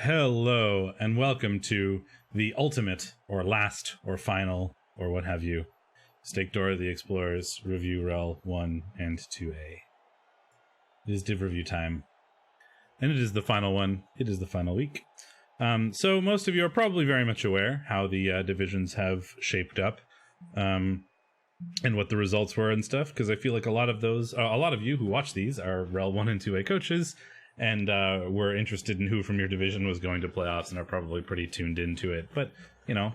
Hello, and welcome to the ultimate, or last, or final, or what have you, SteakDora the Explorers Review REL 1 and 2A. It is div review time, and it is the final one. It is the final week. So most of you are probably very much aware how the divisions have shaped up, and what the results were and stuff, because I feel like a lot of you who watch these are REL 1 and 2A coaches, and were interested in who from your division was going to playoffs and are probably pretty tuned into it. But, you know,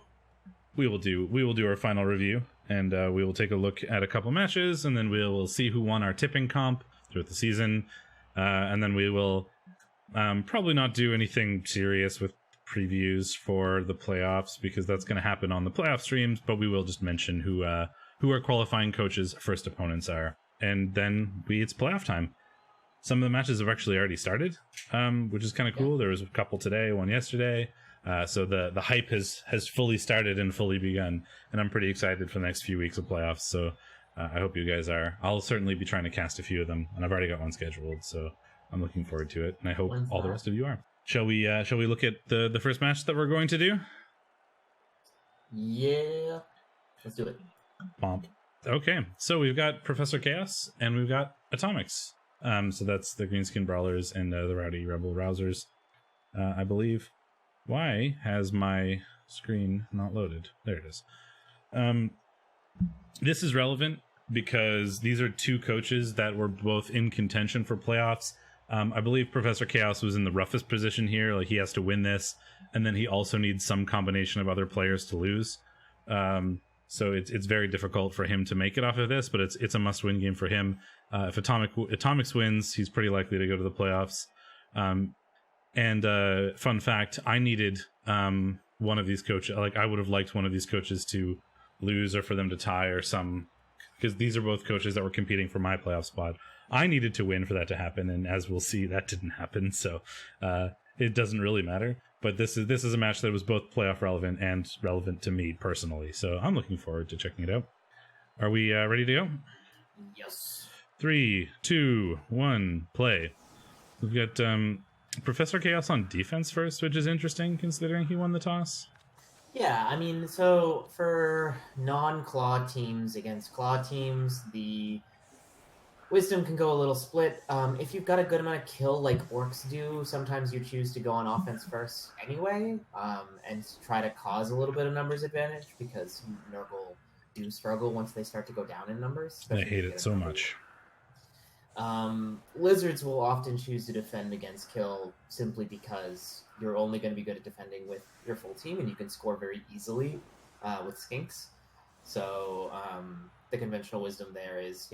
we will do our final review, and we will take a look at a couple matches, and then we will see who won our tipping comp throughout the season, and then we will probably not do anything serious with previews for the playoffs, because that's going to happen on the playoff streams, but we will just mention who our qualifying coaches' first opponents are, and then it's playoff time. Some of the matches have actually already started, which is kind of cool. There was a couple today, one yesterday. So the hype has fully started and fully begun, and I'm pretty excited for the next few weeks of playoffs. So I hope you guys are. I'll certainly be trying to cast a few of them, and I've already got one scheduled, so I'm looking forward to it, and I hope all the rest of you are. Shall we look at the first match that we're going to do? Yeah, let's do it. Bomp. Okay, so we've got Professor Chaos, and we've got Atomics. So that's the Greenskin Brawlers and the Rowdy REBBL Rousers, I believe. Why has my screen not loaded? There it is. This is relevant because these are two coaches that were both in contention for playoffs. I believe Professor Chaos was in the roughest position here. Like, he has to win this, and then he also needs some combination of other players to lose. So it's very difficult for him to make it off of this, but it's a must-win game for him. If Atomics wins, he's pretty likely to go to the playoffs. And fun fact, I needed one of these coaches. Like, I would have liked one of these coaches to lose or for them to tie or some, because these are both coaches that were competing for my playoff spot. I needed to win for that to happen, and as we'll see, that didn't happen. So it doesn't really matter. But this is a match that was both playoff relevant and relevant to me personally. So I'm looking forward to checking it out. Are we ready to go? Yes. 3, 2, 1, play. We've got Professor Chaos on defense first, which is interesting considering he won the toss. Yeah, I mean, so for non-claw teams against claw teams, the wisdom can go a little split. If you've got a good amount of kill like orcs do, sometimes you choose to go on offense first anyway, and try to cause a little bit of numbers advantage, because Nurgle do struggle once they start to go down in numbers. I hate it so much. Lizards will often choose to defend against kill simply because you're only going to be good at defending with your full team, and you can score very easily with skinks. So the conventional wisdom there is,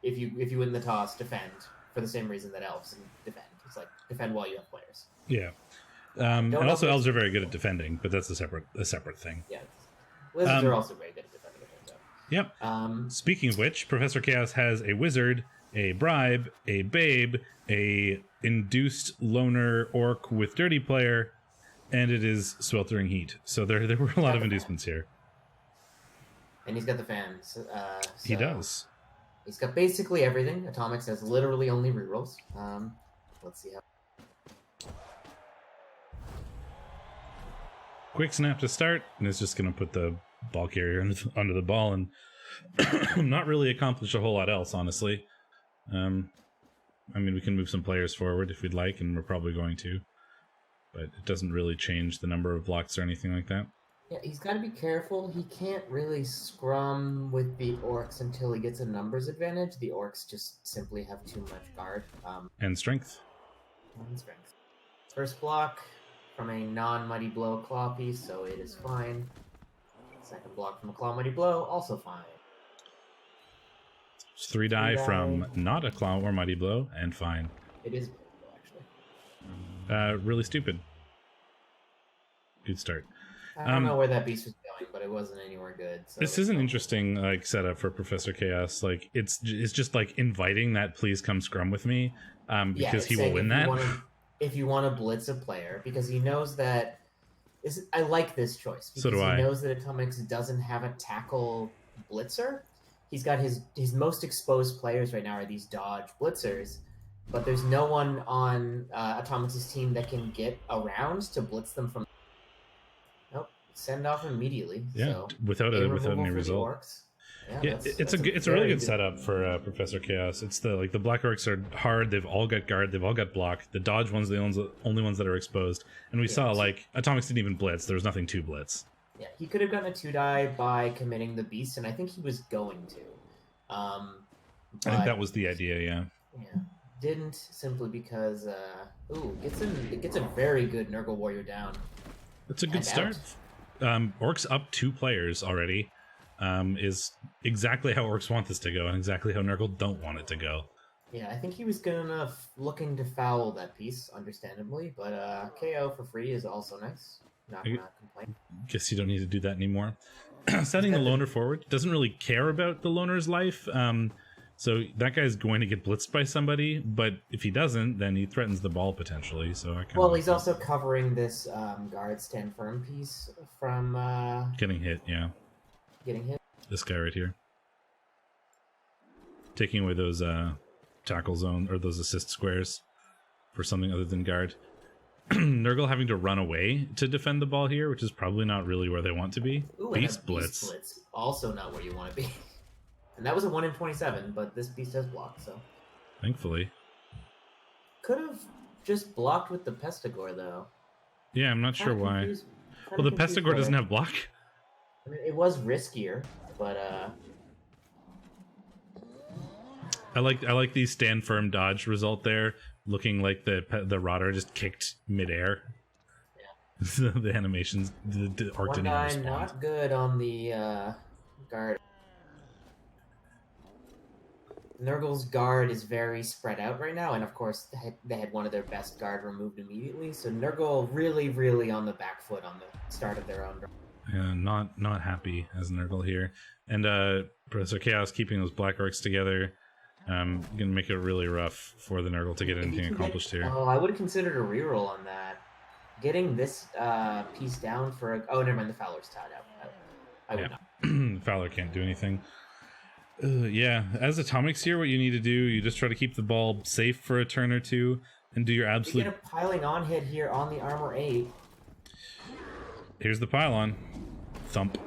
if you win the toss, defend for the same reason that elves defend. It's like defend while you have players. Yeah, and also elves are very good at defending, but that's a separate thing. Yeah, lizards are also very good at defending. Yep. Speaking of which, Professor Chaos has a wizard, a bribe, a babe, a induced loner orc with dirty player, and it is sweltering heat. So there were a lot of inducements here. And he's got the fans. He does. He's got basically everything. Atomics has literally only rerolls. Let's see how. Quick snap to start, and it's just going to put the ball carrier under the ball and not really accomplish a whole lot else, honestly. I mean, we can move some players forward if we'd like, and we're probably going to, but it doesn't really change the number of blocks or anything like that. Yeah, he's got to be careful. He can't really scrum with the orcs until he gets a numbers advantage. The orcs just simply have too much guard. And strength. And strength. First block from a non-Mighty Blow claw piece, so it is fine. Second block from a claw Mighty Blow, also fine. It's 3 die from not a claw or Mighty Blow, and fine. It is Mighty Blow, actually. Really stupid. Good start. I don't know where that beast was going, but it wasn't anywhere good. So this is an interesting setup for Professor Chaos. Like, it's just like inviting that please come scrum with me, because he will win that. If you want to blitz a player, because he knows that. I like this choice because so do I. He knows that Atomics doesn't have a tackle blitzer. He's got his most exposed players right now are these dodge blitzers, but there's no one on Atomics' team that can get around to blitz them from. Nope, send off immediately. Yeah, so without any result. Yeah, it's a really good setup for Professor Chaos. It's the Black Orcs are hard. They've all got guard. They've all got block. The dodge ones are the only ones that are exposed. And we saw Atomics didn't even blitz. There was nothing to blitz. Yeah, he could have gotten a 2-die by committing the beast, and I think he was going to. I think that was the idea. Yeah. Yeah, didn't, simply because gets a very good Nurgle warrior down. It's a good start. Orcs up 2 players already. Is exactly how Orcs want this to go, and exactly how Nurgle don't want it to go. Yeah, I think he was good enough looking to foul that piece, understandably, but KO for free is also nice. Not complain. Guess you don't need to do that anymore. Setting the loner forward doesn't really care about the loner's life, so that guy's going to get blitzed by somebody, but if he doesn't, then he threatens the ball potentially. So he's also covering this guard stand firm piece from getting hit. Yeah. Getting hit. This guy right here. Taking away those tackle zone or those assist squares for something other than guard. Nurgle having to run away to defend the ball here, which is probably not really where they want to be. Ooh, Beast blitz. Also not where you want to be. And that was a 1 in 27, but this beast has blocked, so. Thankfully. Could have just blocked with the Pestigore, though. Yeah, I'm not sure why. Well, the Pestigore doesn't have block. I mean, it was riskier, but I like the stand firm dodge result there, looking like the Rotter just kicked midair. Yeah. The animations, the Orc didn't even respond. Not good on the guard. Nurgle's guard is very spread out right now, and of course they had one of their best guard removed immediately. So Nurgle really, really on the back foot on the start of their own. Yeah, not happy as Nurgle here, and Professor Chaos keeping those Black Orcs together. Gonna make it really rough for the Nurgle to get anything accomplished here. Oh, I would have considered a reroll on that. Getting this piece down for oh, never mind. The Fowler's tied out. I would not. Fowler can't do anything. Yeah, as Atomics here, what you need to do, you just try to keep the ball safe for a turn or two, and do your absolute. You get a piling on hit here on the armor 8. Here's the pylon. Thump.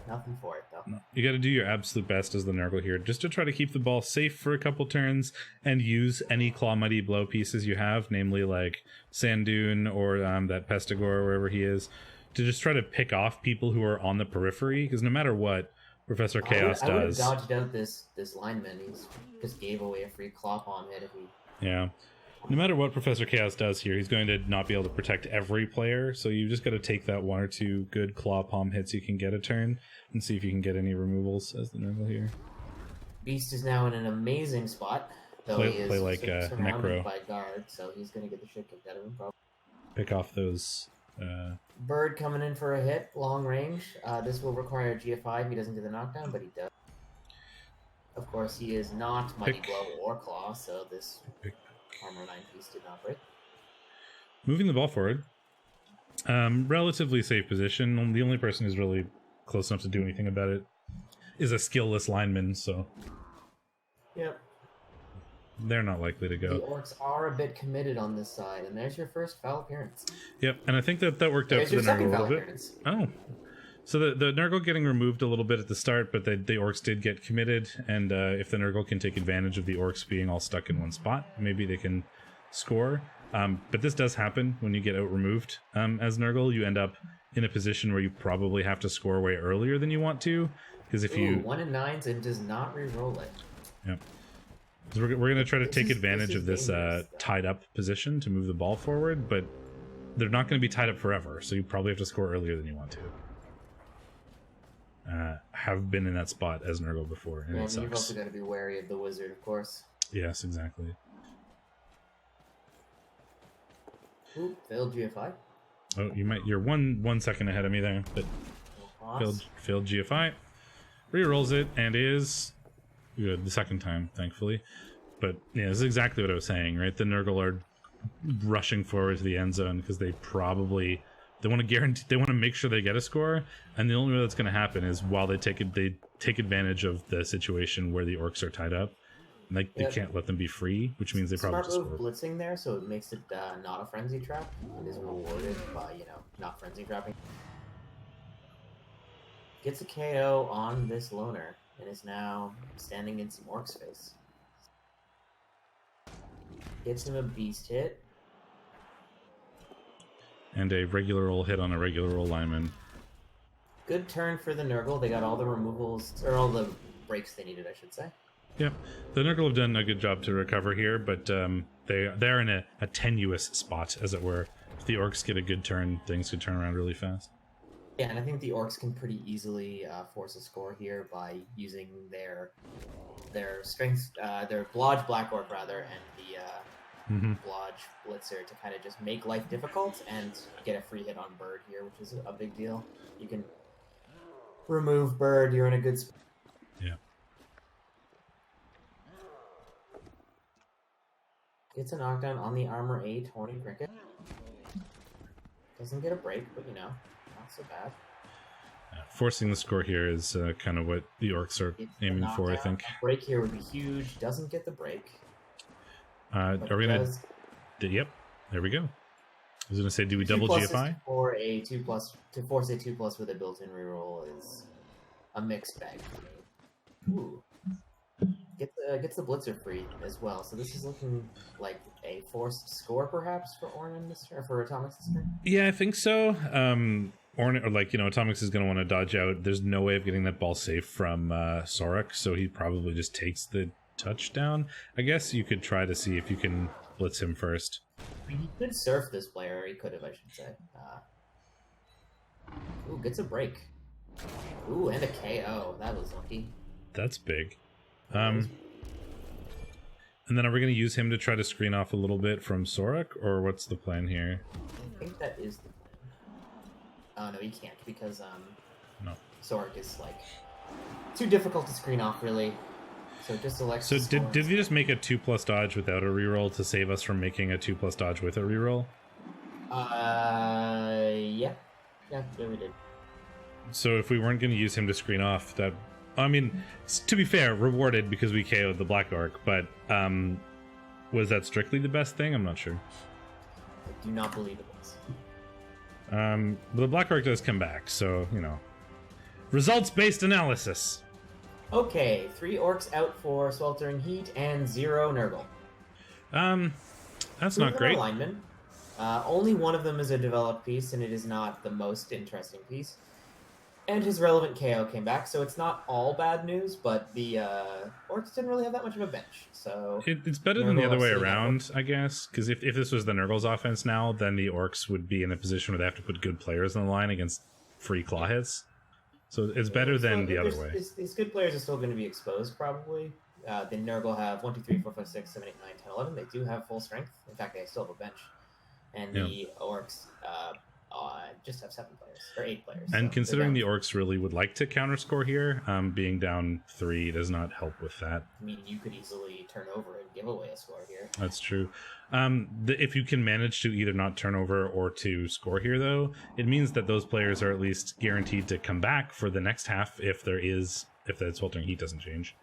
Nothing for it, though. No. You got to do your absolute best as the Nurgle here, just to try to keep the ball safe for a couple turns, and use any Claw Mighty Blow pieces you have, namely like Sandoon or that Pestigore, wherever he is, to just try to pick off people who are on the periphery, because no matter what Professor Chaos does... I would have dodged out this lineman. He's just gave away a free claw palm hit if he... Yeah. No matter what Professor Chaos does here, he's going to not be able to protect every player, so you just got to take that 1 or 2 good claw palm hits you can get a turn, and see if you can get any removals as the Nurgle here. Beast is now in an amazing spot, though he is like surrounded by guard, so he's going to get the shit kicked out of him, probably. Pick off those... Bird coming in for a hit, long range. This will require a GFI if he doesn't do the knockdown, but he does. Of course, he is not Mighty Blow or Claw, so this armor 9 piece did not break. Moving the ball forward. Relatively safe position. The only person who's really close enough to do anything about it is a skillless lineman, so... Yep. They're not likely to go. The Orcs are a bit committed on this side, and there's your first foul appearance. Yep, and I think that worked out for the Nurgle a little bit. Oh. So the Nurgle getting removed a little bit at the start, but the Orcs did get committed, and if the Nurgle can take advantage of the Orcs being all stuck in one spot, maybe they can score. But this does happen when you get out-removed as Nurgle. You end up in a position where you probably have to score way earlier than you want to, because if you... 1 in 9s and does not re-roll it. Yep. So we're going to try to take advantage of this tied up position to move the ball forward, but they're not going to be tied up forever, so you probably have to score earlier than you want to. Have been in that spot as Nurgle before, and it sucks. You've also got to be wary of the wizard, of course. Yes, exactly. Ooh, failed GFI. Oh, you're one second ahead of me there, but failed GFI. Rerolls it and is good the second time, thankfully. But yeah, this is exactly what I was saying, right? The Nurgle are rushing forward to the end zone because they want to make sure they get a score, and the only way that's going to happen is while they take advantage of the situation where the Orcs are tied up, Like they can't let them be free, which means they probably Smart just move blitzing there, so it makes it not a frenzy trap and is rewarded by, not frenzy trapping. Gets a KO on this loner and is now standing in some orc space. Gets him a beast hit. And a regular roll hit on a regular roll lineman. Good turn for the Nurgle. They got all the removals, or all the breaks they needed, I should say. Yep. The Nurgle have done a good job to recover here, but they're in a tenuous spot, as it were. If the orcs get a good turn, things could turn around really fast. Yeah, and I think the orcs can pretty easily force a score here by using their strength, their Blodge Black Orc rather, and the Blodge Blitzer to kind of just make life difficult and get a free hit on Bird here, which is a big deal. You can remove Bird, you're in a good spot. Yeah. Gets a knockdown on the Armor 8 Horny Cricket. Doesn't get a break, but not so bad. Forcing the score here is kind of what the orcs are aiming for, I think. A break here would be huge. Doesn't get the break. Are we gonna? Yep. There we go. I was gonna say, do we double GFI? For a 2+ to force a 2+ with a built-in reroll is a mixed bag for me. Ooh. Gets the Blitzer free as well, so this is looking like a forced score perhaps for Ornan this turn, or for Atomics this turn. Yeah, I think so. Ornan, or Atomics is going to want to dodge out. There's no way of getting that ball safe from Sorek, so he probably just takes the touchdown. I guess you could try to see if you can blitz him first. He could surf this player. He could have, I should say. Ooh, gets a break. Ooh, and a KO. That was lucky. That's big. And then are we going to use him to try to screen off a little bit from Sorek, or what's the plan here? I think that is the plan. Oh, no, he can't, because no. Sorek is, too difficult to screen off, really. So just select. So did we just make a 2+ dodge without a reroll to save us from making a 2+ dodge with a reroll? Yeah, we did. So if we weren't going to use him to screen off, that... I mean, to be fair, rewarded because we KO'd the Black Orc, but was that strictly the best thing? I'm not sure. I do not believe it was. But the Black Orc does come back, so, results-based analysis. Okay, 3 orcs out for Sweltering Heat and 0 Nurgle. That's not great. Linemen. Only one of them is a developed piece, and it is not the most interesting piece. And his relevant KO came back, so it's not all bad news, but the orcs didn't really have that much of a bench, so... It's better than the other way around, I guess, because if this was the Nurgle's offense now, then the orcs would be in a position where they have to put good players on the line against free claw hits. So it's better than the other way. These good players are still going to be exposed, probably. The Nurgle have 1, 2, 3, 4, 5, 6, 7, 8, 9, 10, 11. They do have full strength. In fact, they still have a bench. And the orcs... just have 7 players or 8 players. And so considering the orcs really would like to counter score here, being down 3 does not help with that. I mean, you could easily turn over and give away a score here. That's true. If you can manage to either not turn over or to score here, though, it means that those players are at least guaranteed to come back for the next half if the Sweltering Heat doesn't change.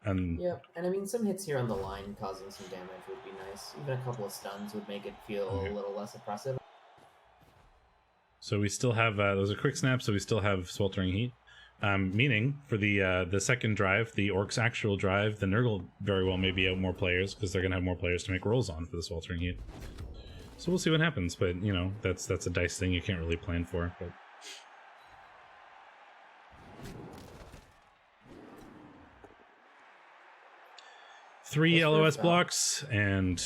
Yeah, and I mean, some hits here on the line causing some damage would be nice. Even a couple of stuns would make it feel a little less oppressive. So we still have those are quick snaps, so we still have Sweltering Heat. Meaning for the second drive, the Orcs' actual drive, the Nurgle very well may be out more players because they're gonna have more players to make rolls on for the Sweltering Heat. So we'll see what happens, but that's a dice thing you can't really plan for. But three LOS blocks and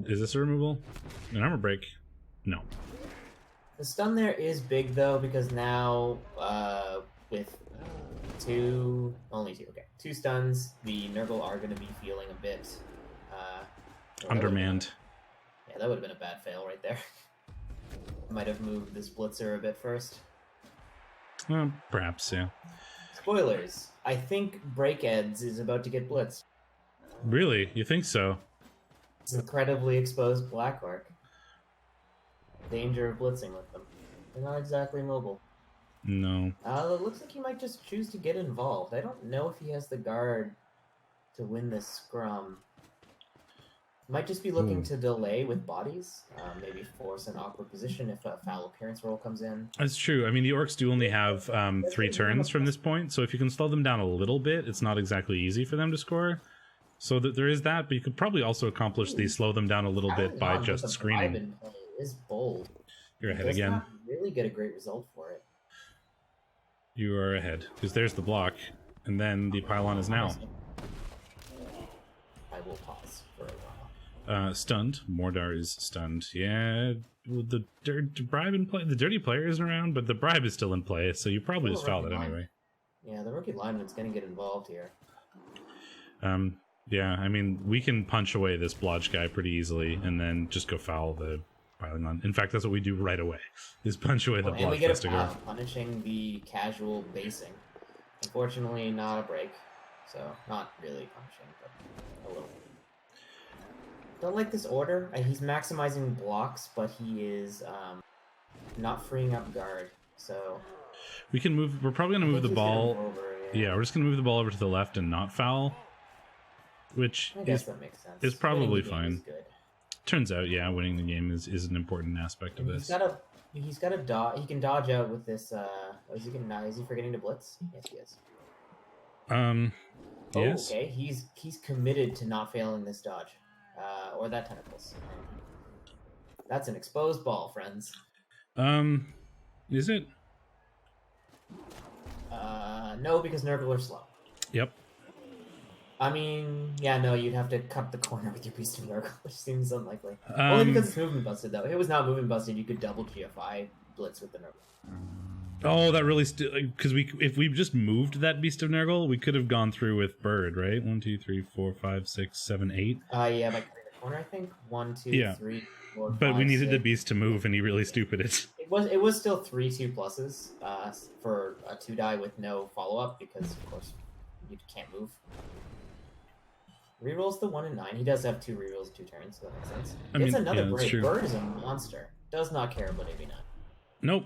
is this a removal? An armor break? No. The stun there is big, though, because now, with only two stuns, the Nurgle are going to be feeling a bit, undermanned. Yeah, that would have been a bad fail right there. Might have moved this Blitzer a bit first. Perhaps, yeah. Spoilers. I think Breakheads is about to get blitzed. Really? You think so? It's incredibly exposed Black Orc. Danger of blitzing with them. They're not exactly mobile. No. It looks like he might just choose to get involved. I don't know if he has the guard to win this scrum. Might just be looking to delay with bodies, maybe force an awkward position if a foul appearance roll comes in. That's true. I mean, the orcs do only have 3 turns from this point, so if you can slow them down a little bit, it's not exactly easy for them to score. So that there is that, but you could probably also accomplish the slow them down a little bit by just screening. Is bold. You're ahead again. Not really get a great result for it. You are ahead, because there's the block, and then the pylon is now. I will pause for a while. Stunned. Mordar is stunned. Yeah, the bribe in play. The dirty player isn't around, but the bribe is still in play, so you probably just foul it anyway. Yeah, the rookie lineman's going to get involved here. Yeah, I mean, we can punch away this blodge guy pretty easily, and then just go foul the pylon. In fact, that's what we do right away, is punch away the blodge. And we get a pass punishing the casual basing. Unfortunately, not a break, so not really punishing, but a little. Don't like this order. He's maximizing blocks, but he is not freeing up guard, so... We can move... We're probably going to move the ball... Yeah, we're just going to move the ball over to the left and not foul. Which I guess that makes sense. Is probably fine. Turns out, yeah, winning the game is an important aspect of this. He's got a dodge. He can dodge out with this. Is he forgetting to blitz? Yes, he is. Yes. Okay, he's committed to not failing this dodge, or that tentacles. That's an exposed ball, friends. Is it? No, because Nurgle are slow. Yep. I mean, yeah, no, you'd have to cut the corner with your Beast of Nurgle, which seems unlikely. Only because it's movement busted, though. If it was not movement busted, you could double GFI blitz with the Nurgle. Oh, that really because if we just moved that Beast of Nurgle, we could have gone through with Bird, right? 1, 2, 3, 4, 5, 6, 7, 8. Yeah, by cutting the corner, I think. 1, 2, 3, 4, 5, but we needed 6. the Beast to move, and he really stupid it. It was still 3 2+s for a 2-die with no follow-up, because, of course, you can't move. Rerolls the 1 and 9. He does have 2 rerolls, 2 turns, so that makes sense. It's another break. Bird is a monster. Does not care about AB9. Nope.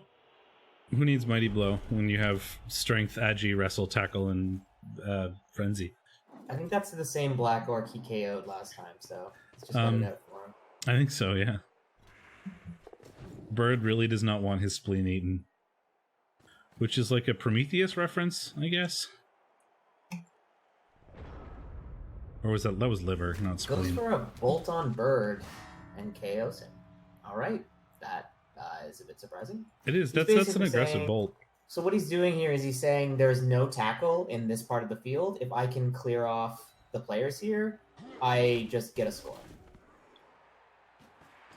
Who needs Mighty Blow when you have Strength, Agi, Wrestle, Tackle, and Frenzy? I think that's the same Black Orc he KO'd last time, so it's just getting out for him. I think so, yeah. Bird really does not want his spleen eaten. Which is like a Prometheus reference, I guess? Or was that was liver, not spleen? Goes for a bolt on Bird and KOs him. Alright, that is a bit surprising. It is, that's an aggressive bolt. So what he's doing here is he's saying there's no tackle in this part of the field. If I can clear off the players here, I just get a score.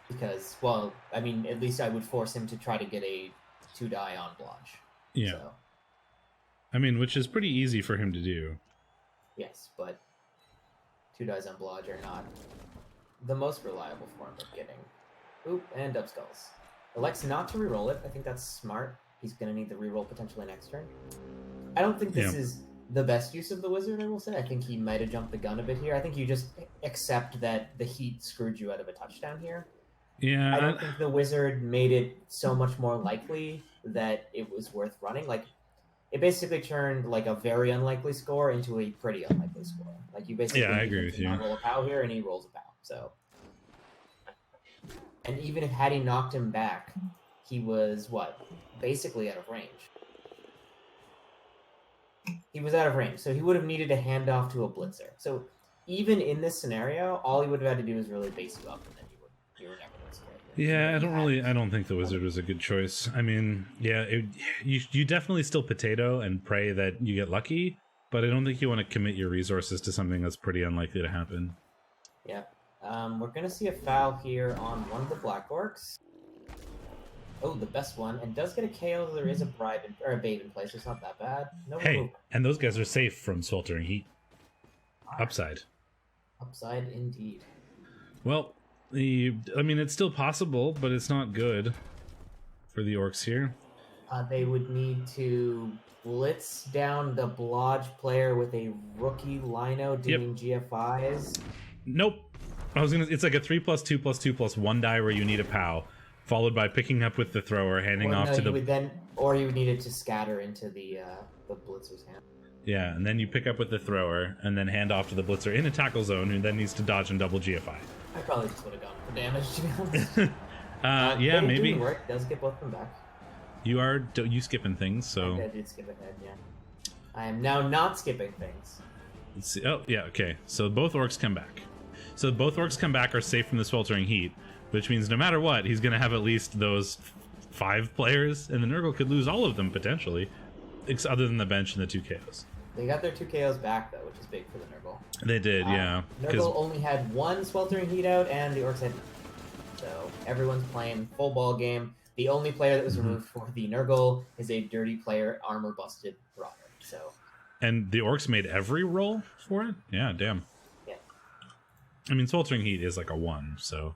Because, well, I mean, at least I would force him to try to get a 2-die on blodge. Yeah. So. I mean, which is pretty easy for him to do. Yes, but 2 dies on blodge are not the most reliable form of getting. Oop, and dub skulls. Elects not to reroll it. I think that's smart. He's going to need the reroll potentially next turn. I don't think this is the best use of the wizard, I will say. I think he might have jumped the gun a bit here. I think you just accept that the heat screwed you out of a touchdown here. Yeah. I don't think the wizard made it so much more likely that it was worth running. Like, it basically turned like a very unlikely score into a pretty unlikely score. Like, you basically I agree with you. Roll a POW here, and he rolls a POW. So, and even if had he knocked him back, he was basically out of range. He was out of range, so he would have needed to hand off to a blitzer. So even in this scenario, all he would have had to do was really base you up, and then you were never going to score. Yeah, I don't think the wizard was a good choice. I mean, yeah, you definitely still potato and pray that you get lucky, but I don't think you want to commit your resources to something that's pretty unlikely to happen. Yeah. We're going to see a foul here on one of the Black Orcs. Oh, the best one, and does get a KO. There is a a bait in place. It's not that bad. No hey, and those guys are safe from sweltering heat. Upside. Upside indeed. Well, I mean, it's still possible, but it's not good for the orcs here. They would need to blitz down the blodge player with a rookie lino doing GFIs. Nope. It's like a 3+2+2+1 die where you need a POW, followed by picking up with the thrower, handing off to the. Or you would need it to scatter into the blitzer's hand. Yeah, and then you pick up with the thrower, and then hand off to the blitzer in a tackle zone, who then needs to dodge and double GFI. I probably just would have gone for damage, to be honest. Yeah, but it maybe. didn't work. It does get both of them back. You skipping things, so... I did skip ahead, yeah. I am now not skipping things. Let's see. Oh, yeah, okay. So both orcs come back. So both orcs come back are safe from the sweltering heat, which means no matter what, he's going to have at least those 5 players, and the Nurgle could lose all of them, potentially, other than the bench and the 2 KOs. They got their 2 KOs back, though, which is big for the Nurgle. They did, yeah. Nurgle only had 1 sweltering heat out, and the orcs had none. So everyone's playing full ball game. The only player that was removed for the Nurgle is a dirty player, armor busted Rotter. So. And the orcs made every roll for it? Yeah, damn. Yeah. I mean, sweltering heat is like a 1, so...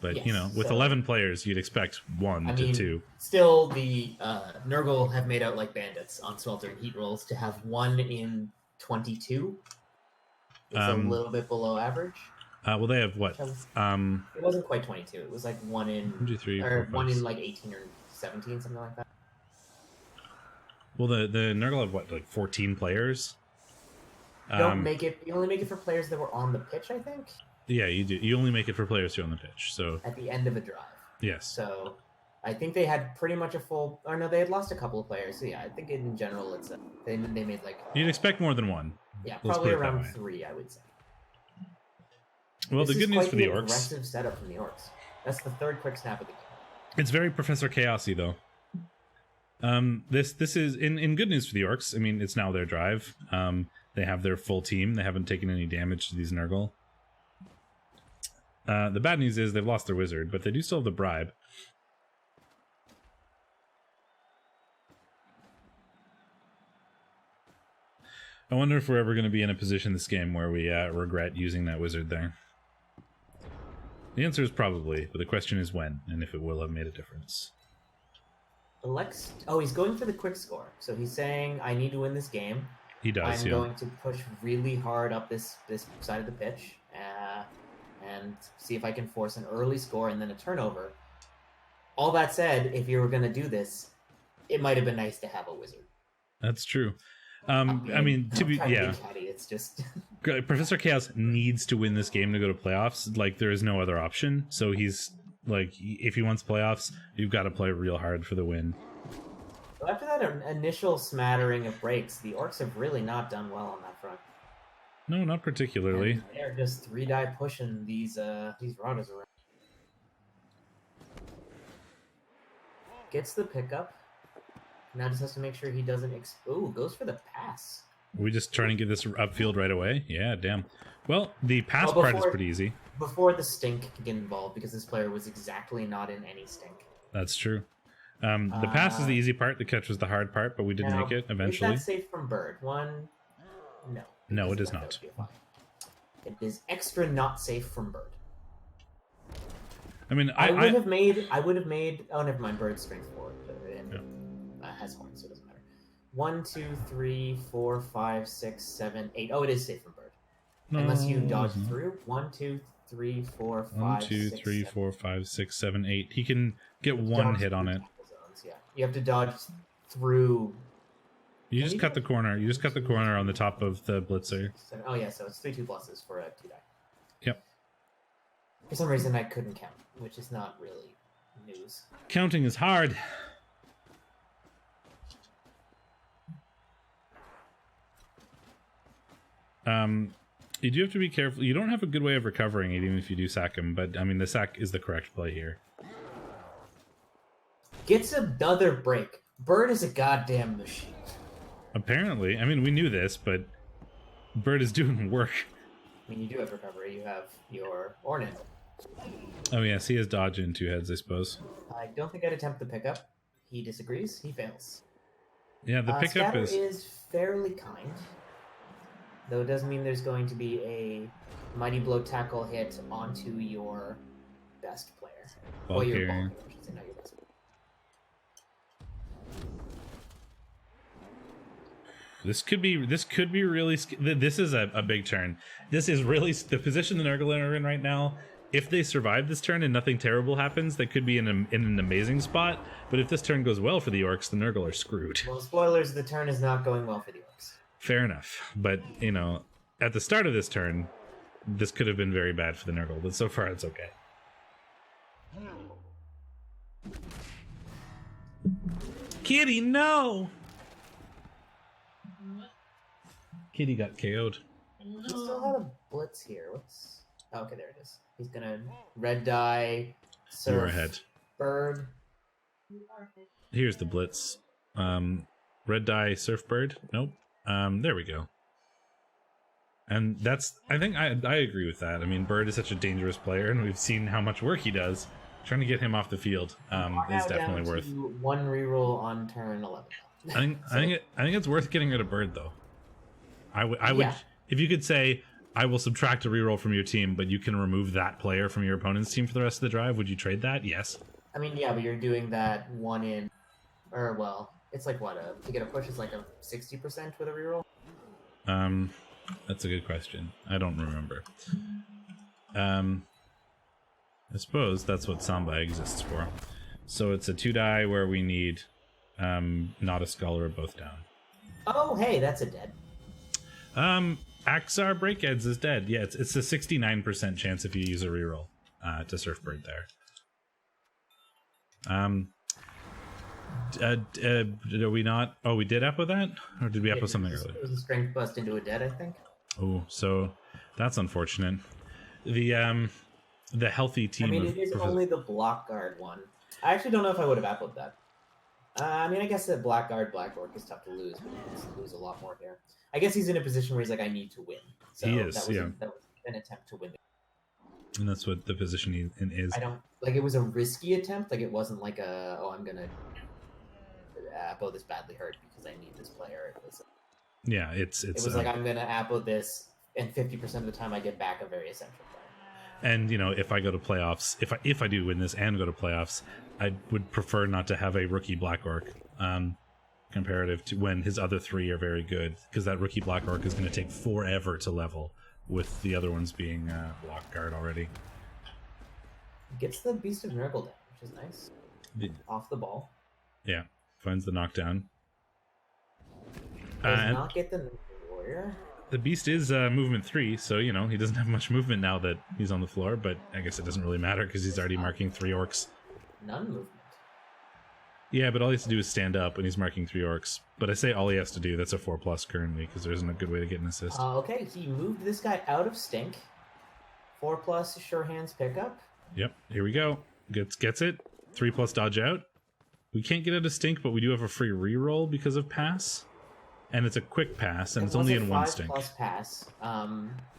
But, yes, you know, with 11 players, you'd expect 1 to 2. Still, the Nurgle have made out like bandits on sweltering heat rolls. To have 1 in 22 is a little bit below average. Well, they have what? It wasn't quite 22. It was like 1 in... 1, 2, 3, or 4, 1 5, in like 18 or 17, something like that. Well, the Nurgle have what, like 14 players? Don't make it. You only make it for players that were on the pitch, I think. Yeah, you do. You only make it for players who are on the pitch. So at the end of a drive. Yes. So I think they had pretty much a full. Or no, they had lost a couple of players. So yeah, I think in general it's they made like. You'd expect more than 1. Yeah, probably around 3, I would say. Well, the good news for the orcs. Aggressive setup from the orcs. That's the 3rd quick snap of the game. It's very Professor Chaosy though. This is in good news for the orcs. I mean, it's now their drive. They have their full team. They haven't taken any damage to these Nurgle. The bad news is they've lost their wizard, but they do still have the bribe. I wonder if we're ever going to be in a position this game where we regret using that wizard there. The answer is probably, but the question is when, and if it will have made a difference. Oh, he's going for the quick score. So he's saying, I need to win this game. He does, I'm going to push really hard up this side of the pitch and see if I can force an early score and then a turnover. All that said, if you were going to do this, it might have been nice to have a wizard. That's true. I mean, it's just Professor Chaos needs to win this game to go to playoffs. Like, there is no other option. So he's like, if he wants playoffs, you've got to play real hard for the win. So after that initial smattering of breaks, the orcs have really not done well on that front. No, not particularly. And they're just 3-die pushing these rotters around. Gets the pickup. Now just has to make sure he doesn't... goes for the pass. Are we just trying to get this upfield right away? Yeah, damn. Well, the pass part is pretty easy. Before the stink can get involved, because this player was exactly not in any stink. That's true. The pass is the easy part. The catch was the hard part, but we did make it eventually. Is that safe from bird? No. No, it is not. It is extra not safe from bird. I mean, I would have made. Oh, never mind. Bird's strength 4. Has horns, so it doesn't matter. 1, 2, 3, 4, 5, 6, 7, 8. Oh, it is safe from bird. No, unless you dodge through. 1, 2, 3, 4, 5, 1, 2, 6, 3, 7. 4, 5, 6, 7, 8. He can get 1 hit on it. Zones, yeah. You have to dodge through. You just cut the corner. You just cut the corner on the top of the blitzer. Oh yeah, so it's 3 2+s for a 2-die. Yep. For some reason, I couldn't count, which is not really news. Counting is hard. You do have to be careful. You don't have a good way of recovering it, even if you do sack him. But I mean, the sack is the correct play here. Gets another break. Bird is a goddamn machine. Apparently, I mean, we knew this, but Bird is doing work. I mean, you do have recovery. You have your Ornan. Oh yes, he has dodge in 2 heads, I suppose. I don't think I'd attempt the pickup. He disagrees. He fails. Yeah, the pickup is fairly kind. Though it doesn't mean there's going to be a Mighty Blow tackle hit onto your best player. Ball your carrier. ball, I should say, not your best. This could be really... This is a big turn. This is really... The position the Nurgle are in right now, if they survive this turn and nothing terrible happens, they could be in an amazing spot. But if this turn goes well for the orcs, the Nurgle are screwed. Well, spoilers, the turn is not going well for the orcs. Fair enough. But, you know, at the start of this turn, this could have been very bad for the Nurgle, but so far it's okay. Kitty, no! Kitty got KO'd. He still had a blitz here. What's... Oh, okay, there it is. He's gonna red die, surf, You're ahead. bird. Here's the blitz. Red die, surf bird. Nope. There we go. And that's... I think I agree with that. I mean, Bird is such a dangerous player, and we've seen how much work he does. Trying to get him off the field is definitely worth. One reroll on turn 11. I think it's worth getting rid of Bird, though. I would Yeah. if you could say, I will subtract a reroll from your team, but you can remove that player from your opponent's team for the rest of the drive. Would you trade that? Yes. I mean, yeah, but you're doing that one in, or well, it's like what to get a push is like a 60% with a reroll. That's a good question. I don't remember. I suppose that's what Samba exists for. So it's a 2-die where we need not a skull or both down. Oh, hey, that's a dead. Axar Breakheads is dead. Yeah, it's a 69% chance if you use a reroll to surf Bird there. Are we not? Oh, we did Epo that? Or did we Epo something earlier? It was a strength bust into a dead, I think. Oh, so that's unfortunate. The healthy team. I mean, it is only the block guard one. I actually don't know if I would have Epoed that. I mean, I guess that black guard, black orc is tough to lose, but he needs to lose a lot more here. I guess he's in a position where he's like, I need to win. So he is, that was an attempt to win. And that's what the position he is. I don't like. It was a risky attempt. Like it wasn't like I'm gonna Apo this badly hurt because I need this player. It was. Yeah, it was like I'm gonna Apo this, and 50% of the time I get back a very essential player. And you know, if I go to playoffs, if I do win this and go to playoffs, I would prefer not to have a rookie Black Orc, comparative to when his other three are very good, because that rookie Black Orc is going to take forever to level, with the other ones being block guard already. Gets the Beast of Nurgle down, which is nice. Off the ball. Yeah, finds the knockdown. Does not get the warrior. The Beast is movement 3, so you know he doesn't have much movement now that he's on the floor. But I guess it doesn't really matter because he's already marking 3 orcs. None movement. Yeah, but all he has to do is stand up, and he's marking 3 orcs. But I say all he has to do, that's a 4+ currently, because there isn't a good way to get an assist. Okay, he moved this guy out of stink. 4+ sure hands pickup. Yep, here we go. Gets it. 3+ dodge out. We can't get out of stink, but we do have a free reroll because of pass. And it's a quick pass, and it's only in 1 stink. 5+ pass.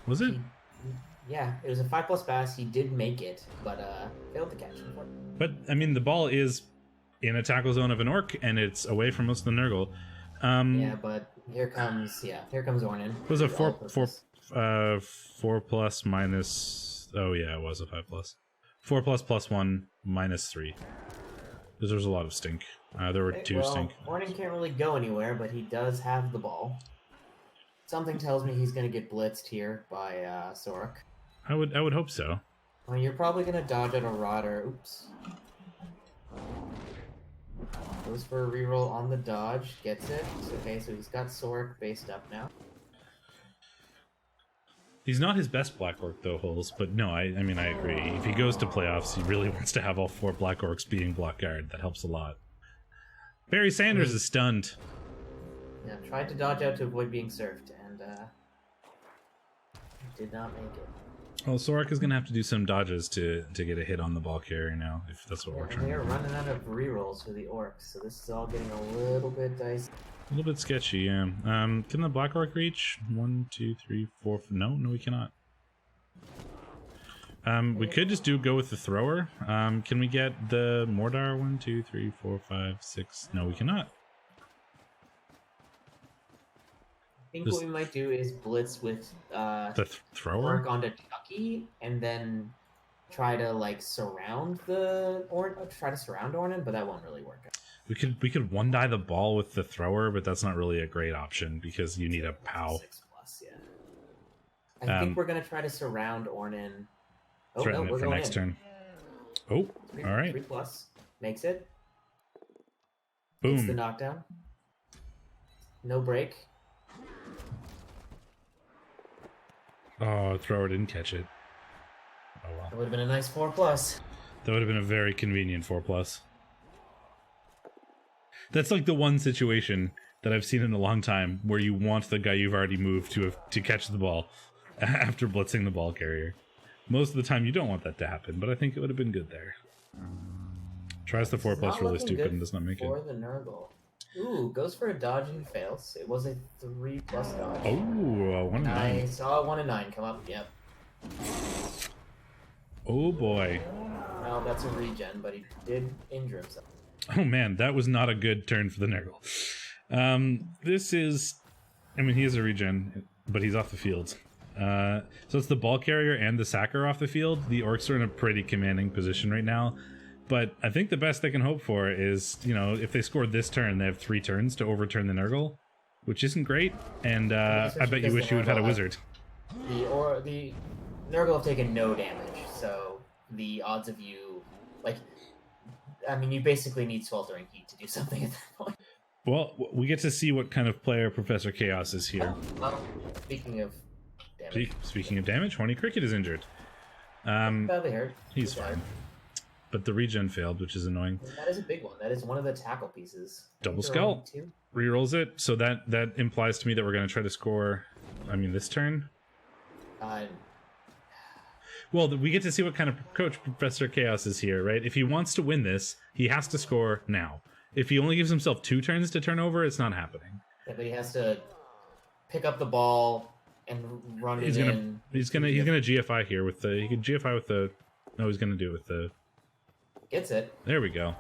Was it? Yeah, it was a 5+ pass. He did make it, but failed to catch it. But I mean, the ball is in a tackle zone of an orc, and it's away from most of the Nurgle. Yeah, but here comes Ornin. It was a 4+ minus. Oh yeah, it was a 5+. 4+ plus 1 minus 3. Because there was a lot of stink. There were 2 stink. Ornin can't really go anywhere, but he does have the ball. Something tells me he's going to get blitzed here by Sorok. I would hope so. Well, you're probably going to dodge out a Rodder. Oops. Goes for a reroll on the dodge. Gets it. Okay, so he's got Sorok based up now. He's not his best Black Orc, though, Holes. But no, I mean, I agree. If he goes to playoffs, he really wants to have all 4 Black Orcs being block guard. That helps a lot. Barry Sanders is stunned. Yeah, tried to dodge out to avoid being surfed, and did not make it. Well, Sorok is going to have to do some dodges to get a hit on the ball carrier now, if that's what we're trying to do. They're running out of rerolls for the orcs, so this is all getting a little bit dicey. A little bit sketchy, yeah. Can the Black Orc reach? 1, 2, 3, 4... No, we cannot. We could just go with the thrower. Can we get the Mordar? 1, 2, 3, 4, 5, 6... No, we cannot. I think what we might do is blitz with the thrower Orc onto Chucky, and then try to surround Ornin, but that won't really work out. We could 1-die the ball with the thrower, but that's not really a great option because you need a POW. 6+, yeah. I think we're gonna try to surround Ornin. Oh, threaten it for next turn. Oh, all right. 3+ makes it. Boom. Gets the knockdown. No break. Oh, thrower didn't catch it. Oh well. That would have been a nice 4+. That would have been a very convenient 4+. That's like the one situation that I've seen in a long time where you want the guy you've already moved to catch the ball after blitzing the ball carrier. Most of the time you don't want that to happen, but I think it would have been good there. Tries the 4+ really stupid and does not make it. For the Nurgle. Ooh, goes for a dodge and fails. It was a 3+ dodge. Oh, 1 and 9. I saw 1 and 9 come up, yep. Oh boy. Well, that's a regen, but he did injure himself. Oh man, that was not a good turn for the Nurgle. This is... I mean, he is a regen, but he's off the field. So it's the ball carrier and the sacker off the field. The Orcs are in a pretty commanding position right now. But I think the best they can hope for is, you know, if they scored this turn, they have 3 turns to overturn the Nurgle, which isn't great. And I bet you wish you would have had a wizard. The Nurgle have taken no damage, so the odds of you, like, I mean, you basically need Sweltering Heat to do something at that point. Well, we get to see what kind of player Professor Chaos is here. Well, speaking of damage. Speaking of damage, Horny Cricket is injured. Badly hurt. He's fine. But the regen failed, which is annoying. That is a big one. That is one of the tackle pieces. Double skull. Rerolls it, so that implies to me that we're going to try to score, I mean, this turn. Well, we get to see what kind of coach Professor Chaos is here, right? If he wants to win this, he has to score now. If he only gives himself 2 turns to turn over, it's not happening. Yeah, but he has to pick up the ball and run it in. He's gonna GFI here with the... He could GFI with the... No, he's gonna do it with the... Gets it. There we go.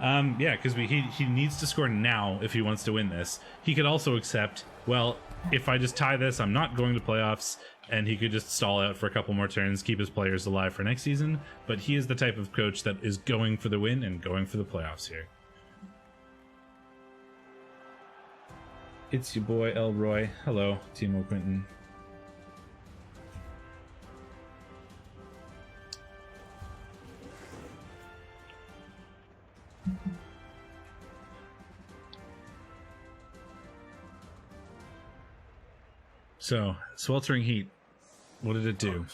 Yeah, because he needs to score now if he wants to win this. He could also accept, well, if I just tie this, I'm not going to playoffs, and he could just stall out for a couple more turns, keep his players alive for next season. But he is the type of coach that is going for the win and going for the playoffs here. It's your boy, Elroy. Hello, Timo Quinton. So, Sweltering Heat, what did it do?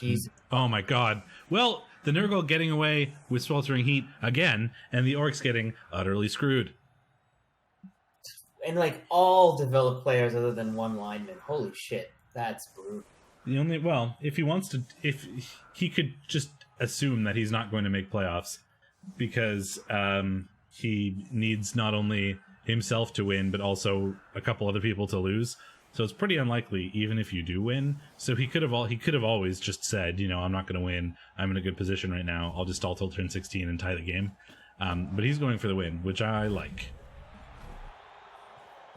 Oh my god. Well, the Nurgle getting away with Sweltering Heat again, and the Orcs getting utterly screwed. And like all developed players other than one lineman. Holy shit, that's brutal. The only, well, if he wants to, if he could just assume that he's not going to make playoffs because he needs not only himself to win, but also a couple other people to lose. So it's pretty unlikely, even if you do win. So he could have always just said, you know, I'm not going to win. I'm in a good position right now. I'll just stall till turn 16 and tie the game. But he's going for the win, which I like.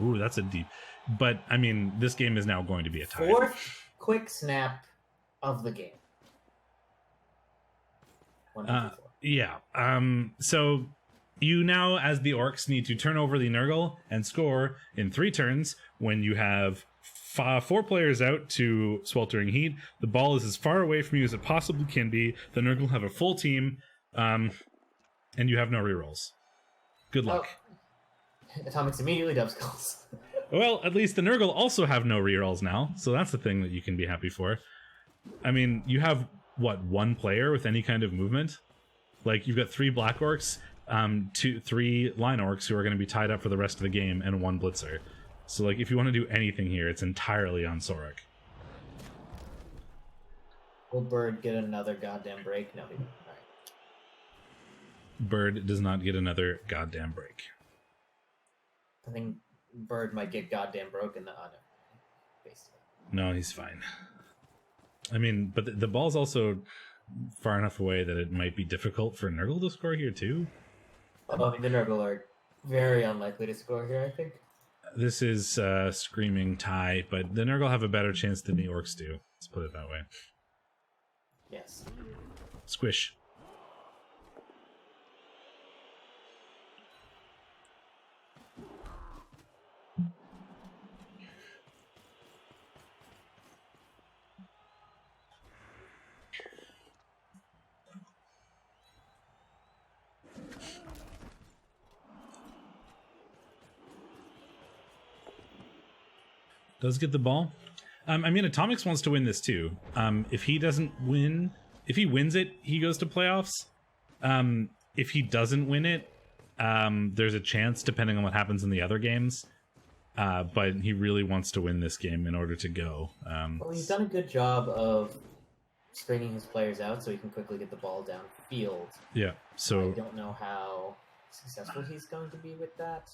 Ooh, that's a deep. But I mean, this game is now going to be a tie. 4th quick snap of the game. Yeah. So you now, as the Orcs, need to turn over the Nurgle and score in 3 turns when you have 4 players out to Sweltering Heat. The ball is as far away from you as it possibly can be. The Nurgle have a full team, and you have no rerolls. Good luck. Atomics immediately dub skulls. Well, at least the Nurgle also have no rerolls now, so that's the thing that you can be happy for. I mean, you have, what, 1 player with any kind of movement? Like, you've got 3 Black Orcs, 3 Line Orcs who are going to be tied up for the rest of the game, and 1 Blitzer. So, like, if you want to do anything here, it's entirely on Sorek. Will Bird get another goddamn break? No, he didn't. All right. Bird does not get another goddamn break. I think Bird might get goddamn broken. No, he's fine. I mean, but the ball's also far enough away that it might be difficult for Nurgle to score here, too. Well, I mean, the Nurgle are very unlikely to score here, I think. This is a screaming tie, but the Nurgle have a better chance than the Orcs do. Let's put it that way. Yes. Squish. Does get the ball. I mean, Atomics wants to win this too. If he wins it, he goes to playoffs. If he doesn't win it, there's a chance, depending on what happens in the other games. But he really wants to win this game in order to go. Well, he's done a good job of screening his players out so he can quickly get the ball downfield. Yeah, so... I don't know how successful he's going to be with that.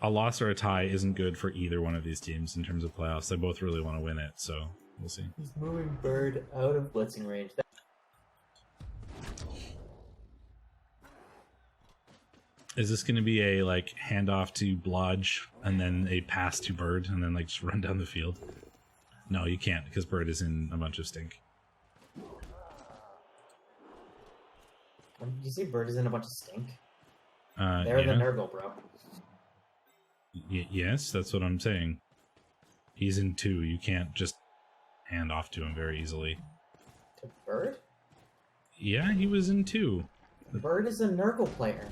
A loss or a tie isn't good for either one of these teams in terms of playoffs. They both really want to win it, so we'll see. He's moving Bird out of blitzing range. Is this going to be a like handoff to Blodge and then a pass to Bird and then like just run down the field? No, you can't because Bird is in a bunch of stink. You see Bird is in a bunch of stink? They're the Nurgle, bro. Yes, that's what I'm saying. He's in 2. You can't just hand off to him very easily. To Bird? Yeah, he was in 2. Bird is a Nurgle player.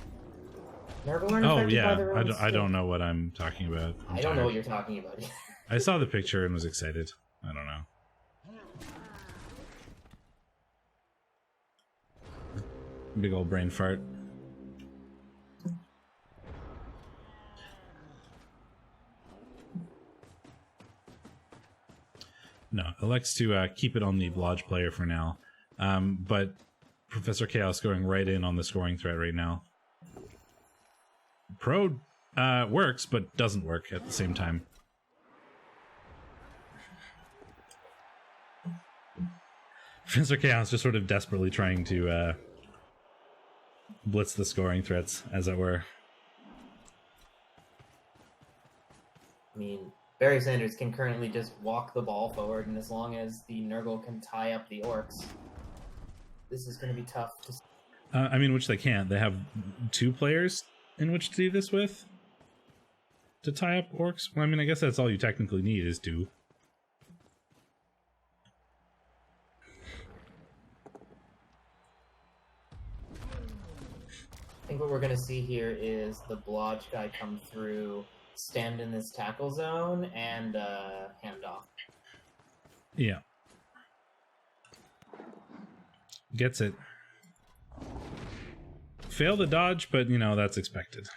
Nurgle aren't affected by their own I don't know what I'm talking about. I don't know what you're talking about. I saw the picture and was excited. I don't know. Big old brain fart. No, elects to keep it on the Blodge player for now. But Professor Chaos going right in on the scoring threat right now. Pro works, but doesn't work at the same time. Professor Chaos just sort of desperately trying to blitz the scoring threats, as it were. I mean, Barry Sanders can currently just walk the ball forward, and as long as the Nurgle can tie up the Orcs, this is going to be tough to... I mean, which they can't. They have 2 players in which to do this with. To tie up Orcs? Well, I mean, I guess that's all you technically need is 2. I think what we're going to see here is the Blodge guy come through, stand in this tackle zone, and hand off. Yeah. Gets it. Fail the dodge, but, you know, that's expected.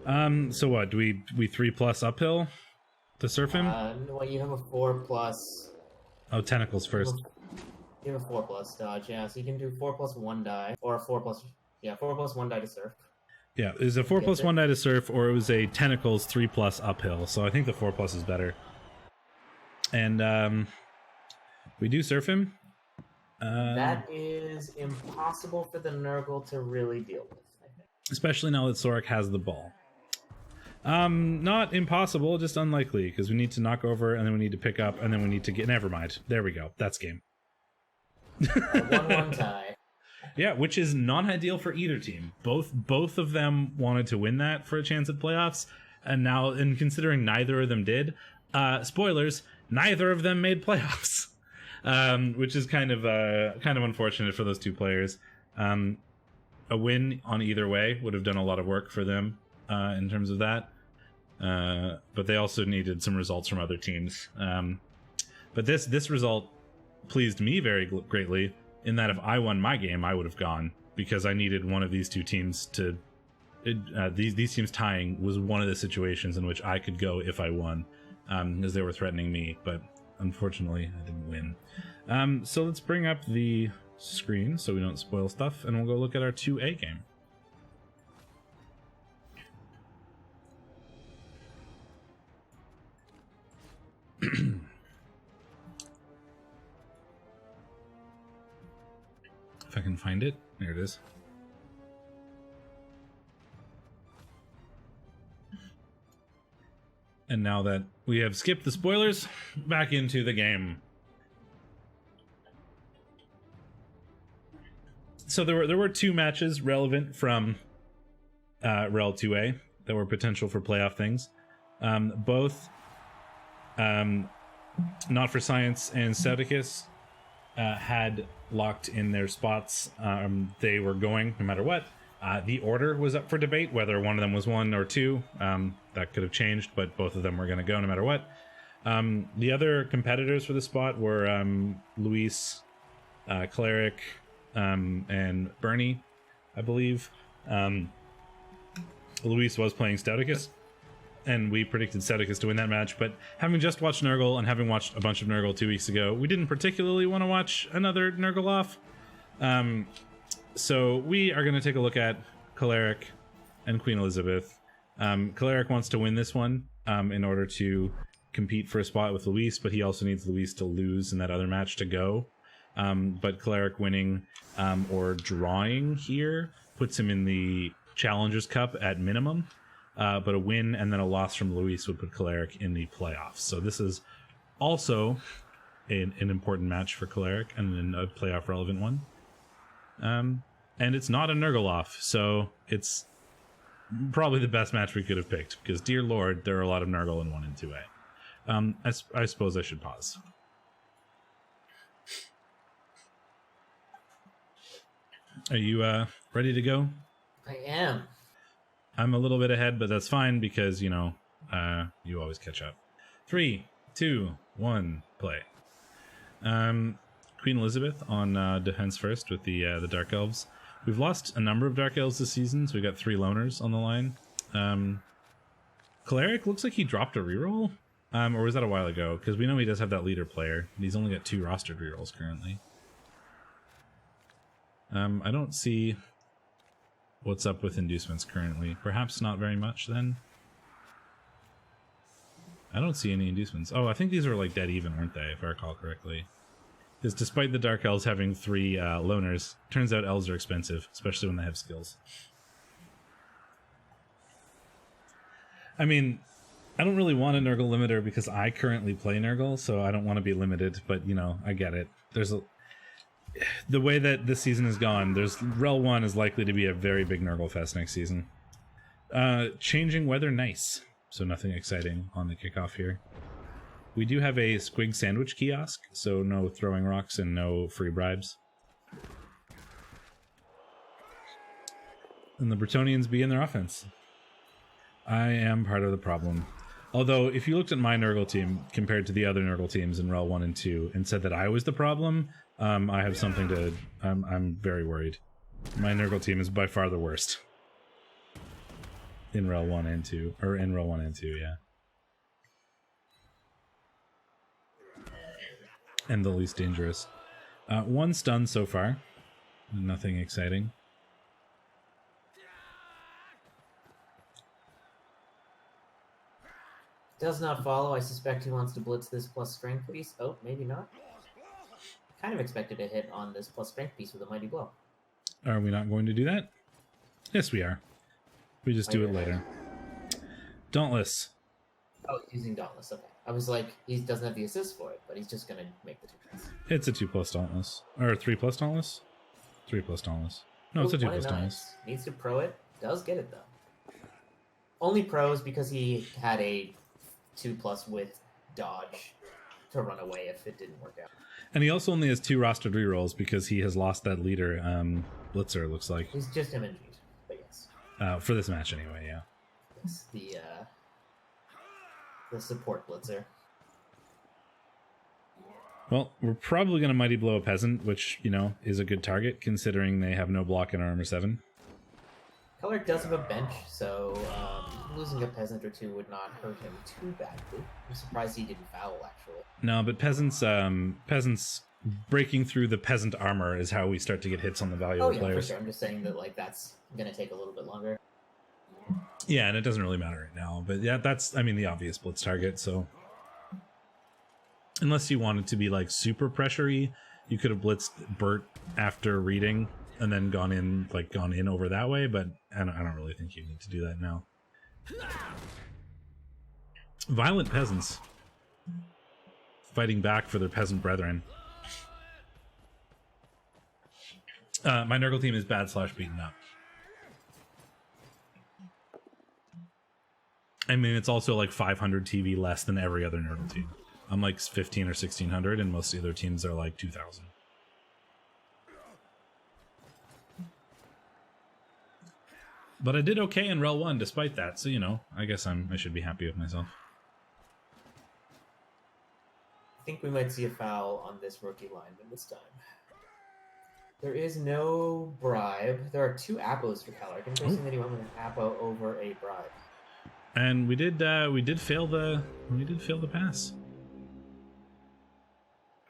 So what, do we 3+ uphill to surf him? Well, you have a 4+... Oh, tentacles first. You have a 4+ dodge, yeah, so you can do 4+1 die, or a 4+... Yeah, 4+1 die to surf. Yeah, it was a 4+1 die to surf, or it was a tentacles 3+ uphill. So I think the 4+ is better. And we do surf him. That is impossible for the Nurgle to really deal with, I think. Especially now that Sorek has the ball. Not impossible, just unlikely, because we need to knock over, and then we need to pick up, and then we need to get... Never mind. There we go. That's game. 1-1 tie. Yeah, which is not ideal for either team. Both of them wanted to win that for a chance at playoffs, and considering neither of them did, spoilers, neither of them made playoffs, which is kind of unfortunate for those 2 players. A win on either way would have done a lot of work for them in terms of that, but they also needed some results from other teams. But this result pleased me very greatly. In that if I won my game, I would have gone, because I needed one of these 2 teams to... these teams tying was one of the situations in which I could go if I won, as they were threatening me, but unfortunately I didn't win. So let's bring up the screen so we don't spoil stuff, and we'll go look at our 2A game. If I can find it. There it is. And now that we have skipped the spoilers, back into the game. So there were 2 matches relevant from REL 2A that were potential for playoff things. Both Not for Science and Stouticus had locked in their spots. They were going no matter what. The order was up for debate, whether one of them was 1 or 2. That could have changed, but both of them were going to go no matter what. The other competitors for the spot were Luis, Cleric, and Bernie, I believe. Luis was playing Stouticus, and we predicted Stouticus to win that match, but having just watched Nurgle and having watched a bunch of Nurgle 2 weeks ago, we didn't particularly want to watch another Nurgle off. So we are going to take a look at Cleric and Queen Elizabeth. Cleric wants to win this one in order to compete for a spot with Luis, but he also needs Luis to lose in that other match to go. But Cleric winning or drawing here puts him in the Challengers Cup at minimum. But a win and then a loss from Luis would put Cleric in the playoffs. So this is also an important match for Cleric and a playoff relevant one. And it's not a Nurgle off, so it's probably the best match we could have picked, because dear lord, there are a lot of Nurgle in 1 and 2A. I suppose I should pause. Are you ready to go? I am. I'm a little bit ahead, but that's fine because, you know, you always catch up. 3, 2, 1, play. Queen Elizabeth on defense first with the Dark Elves. We've lost a number of Dark Elves this season, so we got 3 loners on the line. Cleric looks like he dropped a reroll, or was that a while ago? Because we know he does have that leader player. He's only got 2 rostered rerolls currently. I don't see what's up with inducements currently. Perhaps not very much then. I don't see any inducements. Oh, I think these are like dead even, aren't they, if I recall correctly? Because despite the Dark Elves having 3 loners, turns out elves are expensive, especially when they have skills. I mean, I don't really want a Nurgle limiter because I currently play Nurgle, so I don't want to be limited, but, you know, I get it. The way that this season has gone, REL 1 is likely to be a very big Nurgle fest next season. Changing weather, nice. So nothing exciting on the kickoff here. We do have a squig sandwich kiosk, so no throwing rocks and no free bribes. And the Bretonians be in their offense. I am part of the problem. Although, if you looked at my Nurgle team compared to the other Nurgle teams in REL 1 and 2 and said that I was the problem, I have something to... I'm very worried. My Nurgle team is by far the worst. In REL 1 and 2. Or in REL 1 and 2, yeah. And the least dangerous. 1 stun so far. Nothing exciting. Does not follow. I suspect he wants to blitz this plus strength piece. Oh, maybe not. Kind of expected a hit on this plus strength piece with a mighty blow. Are we not going to do that? Yes, we are. We just do it later. Dauntless. Oh, he's using Dauntless. Okay. I was like, he doesn't have the assist for it, but he's just going to make the 2 points. It's a 2+ Dauntless. Or 3+ Dauntless? 3+ Dauntless. No, it's a 2+ Dauntless. Needs to pro it. Does get it, though. Only pros because he had a 2+ with dodge to run away if it didn't work out. And he also only has 2 rostered rerolls because he has lost that leader, Blitzer, it looks like. He's just MNG'd, but yes. For this match anyway, yeah. It's the support Blitzer. Well, we're probably going to Mighty Blow a Peasant, which, you know, is a good target considering they have no block in armor 7. Cleric does have a bench, so losing a peasant or 2 would not hurt him too badly. I'm surprised he didn't foul, actually. No, but peasants breaking through the peasant armor is how we start to get hits on the valuable players. For sure. I'm just saying that like that's going to take a little bit longer. Yeah, and it doesn't really matter right now. But yeah, that's, I mean, the obvious blitz target, so... Unless you wanted to be, like, super pressure-y, you could have blitzed Bert after reading and then gone in over that way, but I don't really think you need to do that now. Violent peasants. Fighting back for their peasant brethren. My Nurgle team is bad / beaten up. I mean, it's also like 500 TV less than every other Nurgle team. I'm like 15 or 1600, and most of the other teams are like 2000. But I did okay in REL 1 despite that, so you know, I guess I should be happy with myself. think we might see a foul on this rookie lineman this time. There is no bribe. There are 2 appos for Calric. Interesting that he went with an appo over a bribe. And we did fail the pass.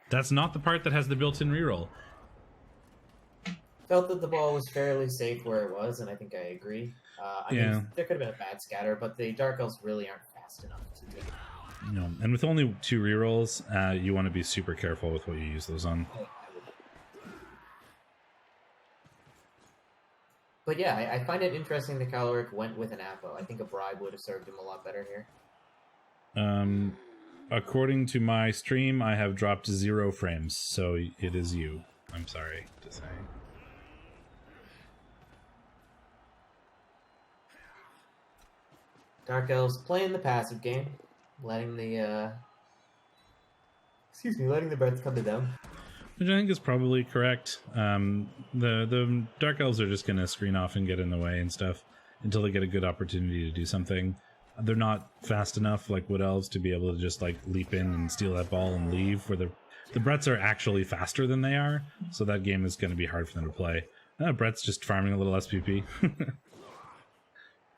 That's not the part that has the built-in reroll. Felt that the ball was fairly safe where it was, and I think I agree. I mean, there could have been a bad scatter, but the Dark Elves really aren't fast enough to take it. No, and with only 2 rerolls, you want to be super careful with what you use those on. But yeah, I find it interesting that Calric went with an appo. I think a bribe would have served him a lot better here. According to my stream, I have dropped 0 frames, so it is you. I'm sorry to say. Dark Elves playing the passive game, letting the breath come to them. Which I think is probably correct. The Dark Elves are just going to screen off and get in the way and stuff until they get a good opportunity to do something. They're not fast enough like Wood Elves to be able to just like leap in and steal that ball and leave, where the Bretts are actually faster than they are, so that game is going to be hard for them to play. Brett's just farming a little SPP.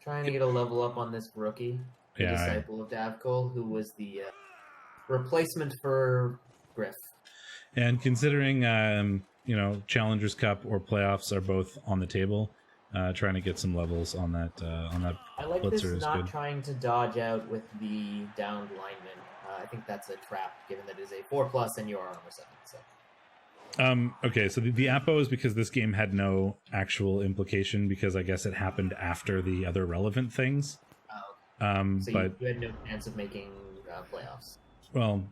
Trying to get a level up on this rookie, the disciple of Davkol, who was the replacement for Griff. And considering, Challengers Cup or playoffs are both on the table, trying to get some levels on that. I like blitzer this is not good. Trying to dodge out with the downed lineman. I think that's a trap, given that it is a 4+ and you are armor 7. So. Okay, so the Apo is because this game had no actual implication, because I guess it happened after the other relevant things. So but you had no chance of making playoffs. Well,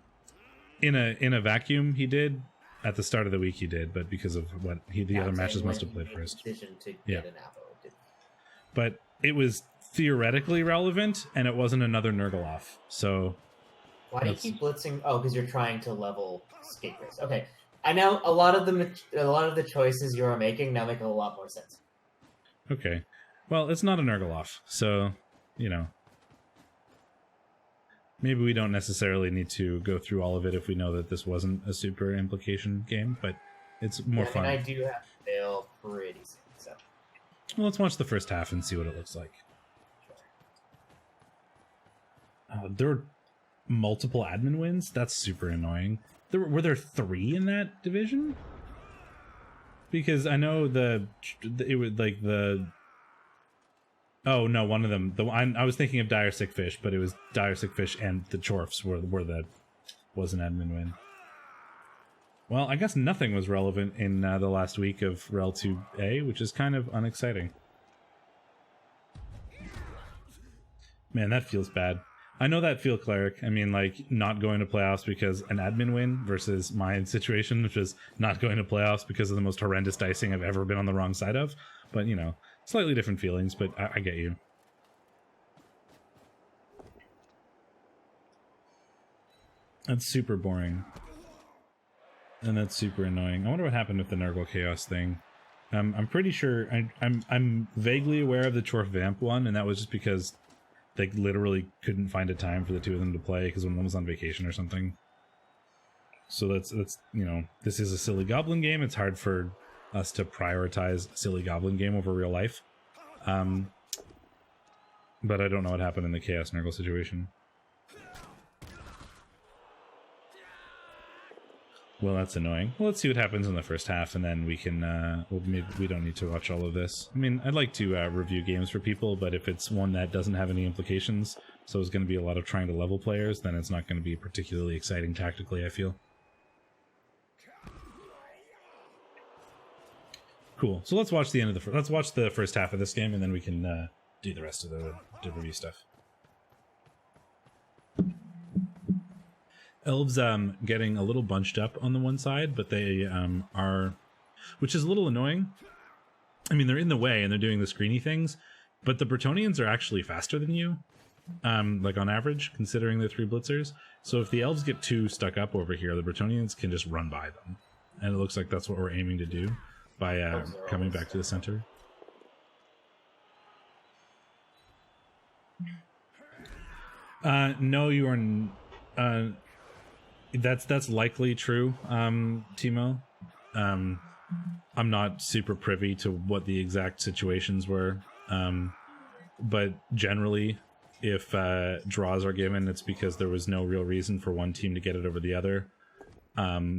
in a vacuum, he did. At the start of the week, he did, but because of what the other matches must have played first. Decision to get an Apo. But it was theoretically relevant, and it wasn't another Nurgle-off. So why do you keep blitzing? Oh, because you're trying to level Scapegrace. Okay, I know a lot of the choices you are making now make a lot more sense. Okay, well, it's not a Nurgle-off, so maybe we don't necessarily need to go through all of it if we know that this wasn't a super implication game, but it's more fun. I do have to fail pretty soon, so. Well, let's watch the first half and see what it looks like. There were multiple admin wins? That's super annoying. Were there 3 in that division? Because I know it was like the... Oh, no, one of them. I was thinking of Dire Sick Fish, but it was Dire Sick Fish and the Chorfs was an admin win. Well, I guess nothing was relevant in the last week of REL 2A, which is kind of unexciting. Man, that feels bad. I know that feel, Cleric. I mean, like, not going to playoffs because an admin win versus my situation, which is not going to playoffs because of the most horrendous dicing I've ever been on the wrong side of. But, slightly different feelings, but I get you. That's super boring. And that's super annoying. I wonder what happened with the Nurgle Chaos thing. I'm pretty sure... I'm vaguely aware of the Chorf Vamp one, and that was just because they literally couldn't find a time for the 2 of them to play because one was on vacation or something. So that's this is a silly goblin game. It's hard for us to prioritize a silly goblin game over real life. But I don't know what happened in the Chaos Nurgle situation. Well, that's annoying. Well, let's see what happens in the first half, and then we can, we don't need to watch all of this. I mean, I'd like to review games for people, but if it's one that doesn't have any implications, so it's going to be a lot of trying to level players, then it's not going to be particularly exciting tactically, I feel. Cool. So let's watch let's watch the first half of this game, and then we can do the rest of the review stuff. Elves getting a little bunched up on the one side, but they are, which is a little annoying. I mean, they're in the way and they're doing the screeny things, but the Bretonnians are actually faster than you, like on average, considering the 3 blitzers. So if the elves get too stuck up over here, the Bretonnians can just run by them, and it looks like that's what we're aiming to do by coming back to the center. No, you are. That's likely true, Timo. I'm not super privy to what the exact situations were, but generally, if draws are given, it's because there was no real reason for one team to get it over the other,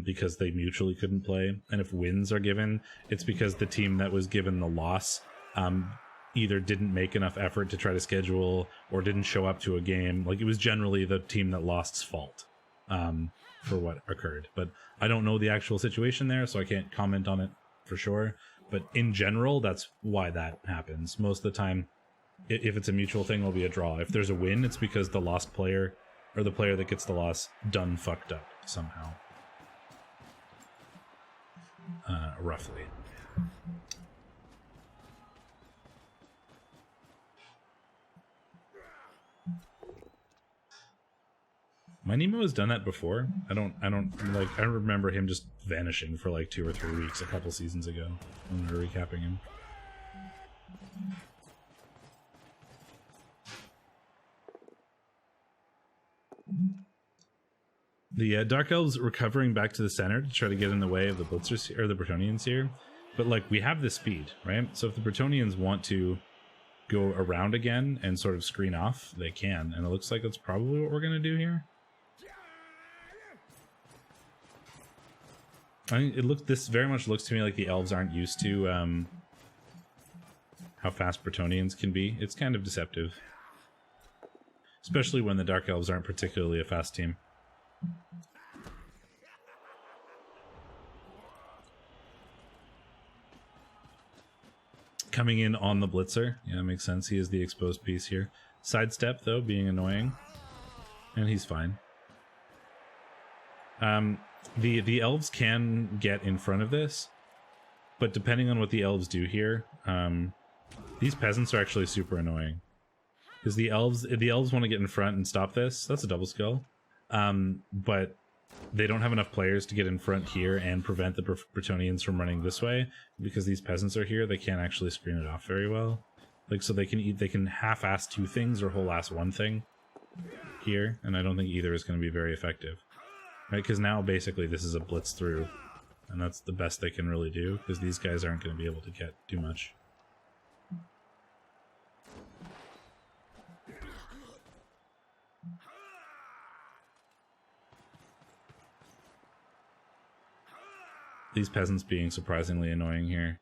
because they mutually couldn't play. And if wins are given, it's because the team that was given the loss either didn't make enough effort to try to schedule or didn't show up to a game. Like, it was generally the team that lost's fault for what occurred. But I don't know the actual situation there, so I can't comment on it for sure. But in general, that's why that happens. Most of the time, if it's a mutual thing, it'll be a draw. If there's a win, it's because the lost player, or the player that gets the loss, done fucked up somehow. Roughly. My Nemo has done that before. I don't like, I remember him just vanishing for like 2 or 3 weeks a couple seasons ago when we were recapping him. The Dark Elves recovering back to the center to try to get in the way of the Blitzers, or the Bretonnians here. But like, we have the speed, right? So if the Bretonnians want to go around again and sort of screen off, they can. And it looks like that's probably what we're going to do here. I mean, this very much looks to me like the elves aren't used to how fast Bretonnians can be. It's kind of deceptive. Especially when the Dark Elves aren't particularly a fast team. Coming in on the Blitzer. Yeah, makes sense. He is the exposed piece here. Sidestep, though, being annoying. And he's fine. The elves can get in front of this, but depending on what the elves do here, these peasants are actually super annoying. Because the elves want to get in front and stop this. That's a double skill. But they don't have enough players to get in front here and prevent the Bretonnians from running this way. Because these peasants are here, they can't actually screen it off very well. Like, so they can half-ass 2 things or whole-ass 1 thing here, and I don't think either is going to be very effective. Right, because now basically this is a blitz through, and that's the best they can really do, because these guys aren't going to be able to get too much. These peasants being surprisingly annoying here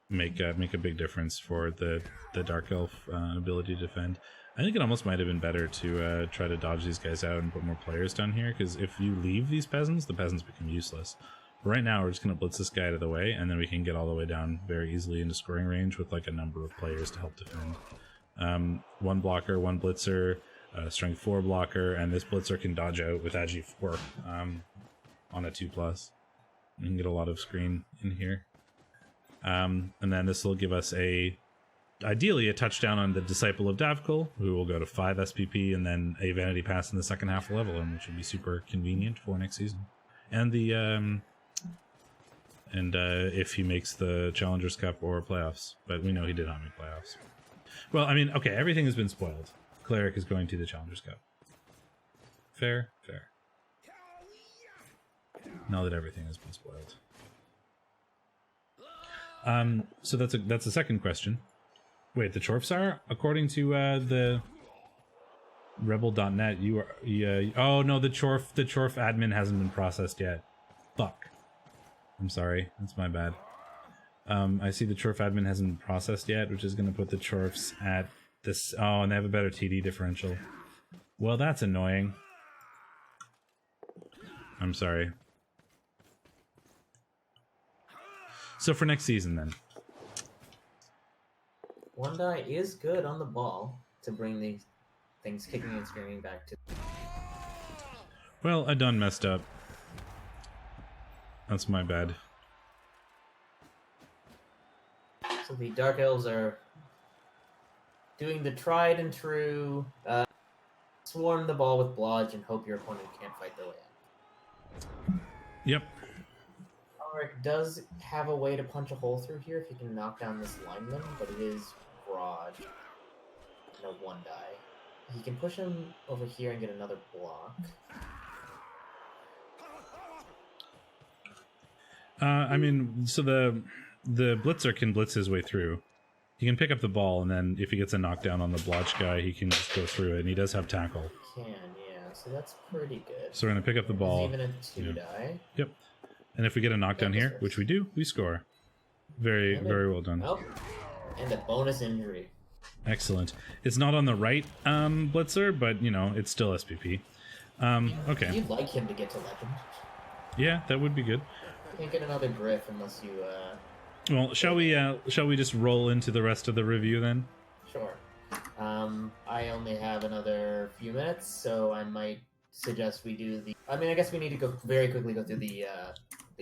make a big difference for the Dark Elf ability to defend. I think it almost might have been better to try to dodge these guys out and put more players down here, because if you leave these peasants, the peasants become useless. But right now, we're just going to blitz this guy out of the way, and then we can get all the way down very easily into scoring range with like a number of players to help defend. 1 blocker, 1 blitzer, strength 4 blocker, and this blitzer can dodge out with Agi 4 on a 2+. We can get a lot of screen in here. And then this will give us ideally a touchdown on the Disciple of Davkul, who will go to 5 SPP, and then a Vanity Pass in the second half level, and which would be super convenient for next season. And the if he makes the Challengers Cup or playoffs, but we know he did not make playoffs. Well, I mean, okay, everything has been spoiled. Cleric is going to the Challengers Cup. Fair. Now that everything has been spoiled. So that's a second question. Wait, the Chorfs are? According to the REBBL.net, you are... oh, no, the Chorf admin hasn't been processed yet. Fuck. I'm sorry. That's my bad. I see the Chorf admin hasn't been processed yet, which is going to put the Chorfs at this... oh, and they have a better TD differential. Well, that's annoying. I'm sorry. So for next season, then. One die is good on the ball to bring these things kicking and screaming back to... well, I done messed up. That's my bad. So the Dark Elves are doing the tried and true swarm the ball with Blodge and hope your opponent can't fight their way out. Yep. Alric does have a way to punch a hole through here if he can knock down this lineman, but it is broad. No 1 die. He can push him over here and get another block. I mean, so the blitzer can blitz his way through. He can pick up the ball, and then if he gets a knockdown on the blotch guy, he can just go through it, and he does have tackle. Can, yeah, so that's pretty good. So we're going to pick up the ball. Even a 2-die. Yep. And if we get a knockdown here, which we do, we score. Very well done. Oh, and a bonus injury. Excellent. It's not on the right blitzer, but, you know, it's still SPP. Okay. You'd like him to get to legend. Yeah, that would be good. Can't get another Griff unless you, Well, shall we just roll into the rest of the review then? Sure. I only have another few minutes, so I might suggest we do the... I mean, I guess we need to go very quickly go through the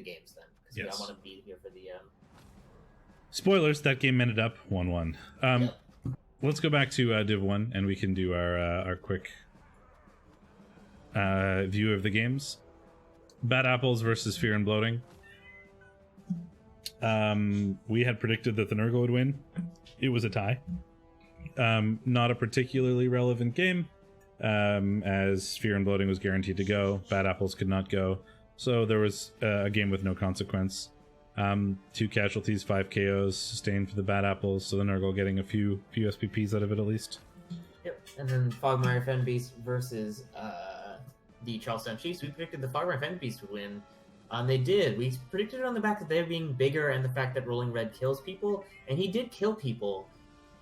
games then, because Yes. I want to be here for the... Spoilers, that game ended up 1-1. Yep. Let's go back to Div 1, and we can do our quick view of the games. Bad Apples versus Fear and Bloating. We had predicted that the Nurgle would win. It was a tie. Not a particularly relevant game, as Fear and Bloating was guaranteed to go. Bad Apples could not go. So there was a game with no consequence. 2 casualties, 5 KOs sustained for the Bad Apples, so the Nurgle getting a few SPPs out of it at least. Yep. And then Fogmire Fenbeast versus the Charlestown Chiefs. We predicted the Fogmire Fenbeast would win. They did. We predicted it on the back that they're being bigger and the fact that Rolling Red kills people. And he did kill people,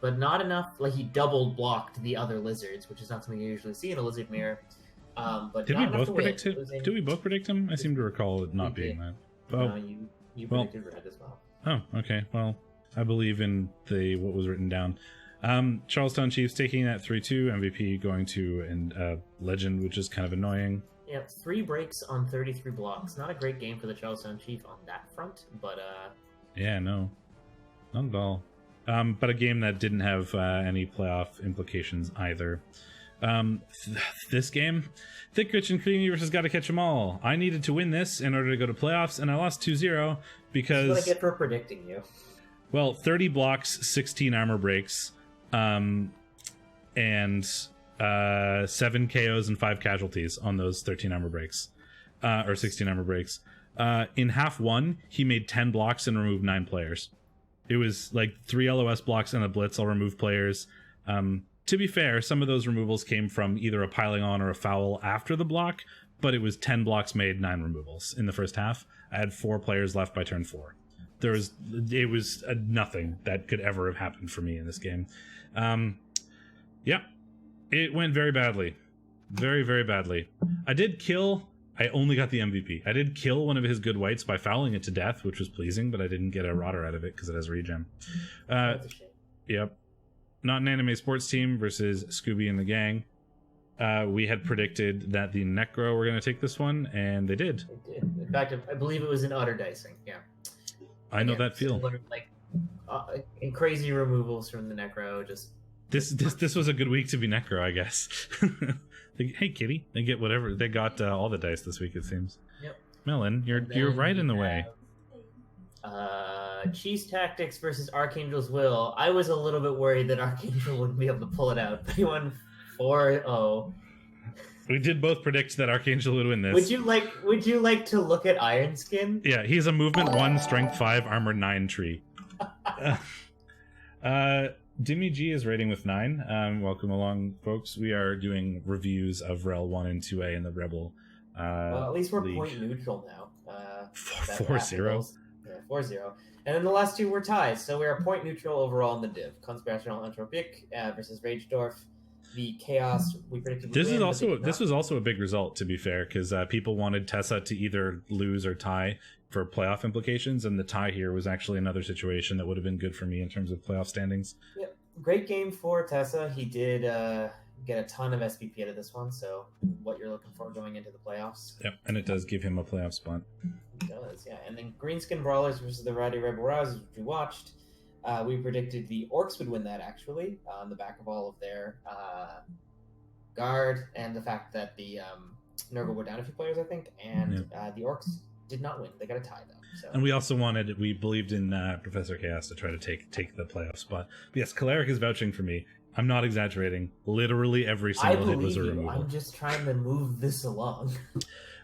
but not enough. Like, he double blocked the other lizards, which is not something you usually see in a lizard mirror. But did not we both predict him? Did we both predict him? I seem to recall it not being that. Oh. No, you predicted red as well. Oh, okay. Well, I believe in what was written down. Charlestown Chiefs taking that 3-2, MVP going to Legend, which is kind of annoying. Yep, 3 breaks on 33 blocks. Not a great game for the Charlestown Chief on that front, but yeah, no. Not at all. But a game that didn't have any playoff implications either. This game, Thick, Rich, and Creamy versus Gotta Catch 'Em All. I needed to win this in order to go to playoffs, and I lost 2-0 because... That's what I get for predicting you. Well, 30 blocks, 16 armor breaks, and 7 KOs and 5 casualties on those 13 armor breaks, or 16 armor breaks. In half one, he made 10 blocks and removed 9 players. It was like 3 LOS blocks and a blitz. I'll remove players. To be fair, some of those removals came from either a piling on or a foul after the block, but it was 10 blocks made, 9 removals in the first half. I had 4 players left by turn 4. It was nothing that could ever have happened for me in this game. Yeah, it went very badly. Very, very badly. I only got the MVP. I did kill one of his good whites by fouling it to death, which was pleasing, but I didn't get a rotter out of it because it has regen. That's a shame. Yep. Not an anime sports team versus Scooby and the gang. We had predicted that the Necro were going to take this one, and they did. They did. In fact, I believe it was an utter dicing. Yeah. I know that feel. Like, and crazy removals from the Necro. Just this was a good week to be Necro, I guess. Hey, kitty, they get whatever they got. All the dice this week, it seems. Yep. Melon, you're right in the way. Cheese Tactics versus Archangel's Will. I was a little bit worried that Archangel wouldn't be able to pull it out, but he won 4-0. We did both predict that Archangel would win this. Would you like to look at Iron Skin? Yeah, he's a movement 1, strength 5, armor 9 tree. Dimmy G is rating with 9. Welcome along, folks. We are doing reviews of REL 1 and 2A in the REBBL. Well, at least we're league. Point neutral now. 4-0. Yeah, 4-0. And then the last 2 were ties, so we are point neutral overall in the div. Conspirational Entropic versus Ragedorf. The Chaos we predicted. This was also a big result, to be fair, because people wanted Tessa to either lose or tie for playoff implications, and the tie here was actually another situation that would have been good for me in terms of playoff standings. Yep, great game for Tessa. He did get a ton of SPP out of this one, so what you're looking for going into the playoffs. Yep, and it does give him a playoff spot. It does, yeah. And then Greenskin Brawlers versus the Rowdy Rebel Rousers, which we watched. We predicted the Orcs would win that, actually, on the back of all of their guard and the fact that the Nurgle were down a few players, I think, and the Orcs did not win. They got a tie, though. So. And we also we believed in Professor Chaos to try to take the playoff spot. But yes, Caleric is vouching for me. I'm not exaggerating. Literally every single hit was a removal. I'm just trying to move this along.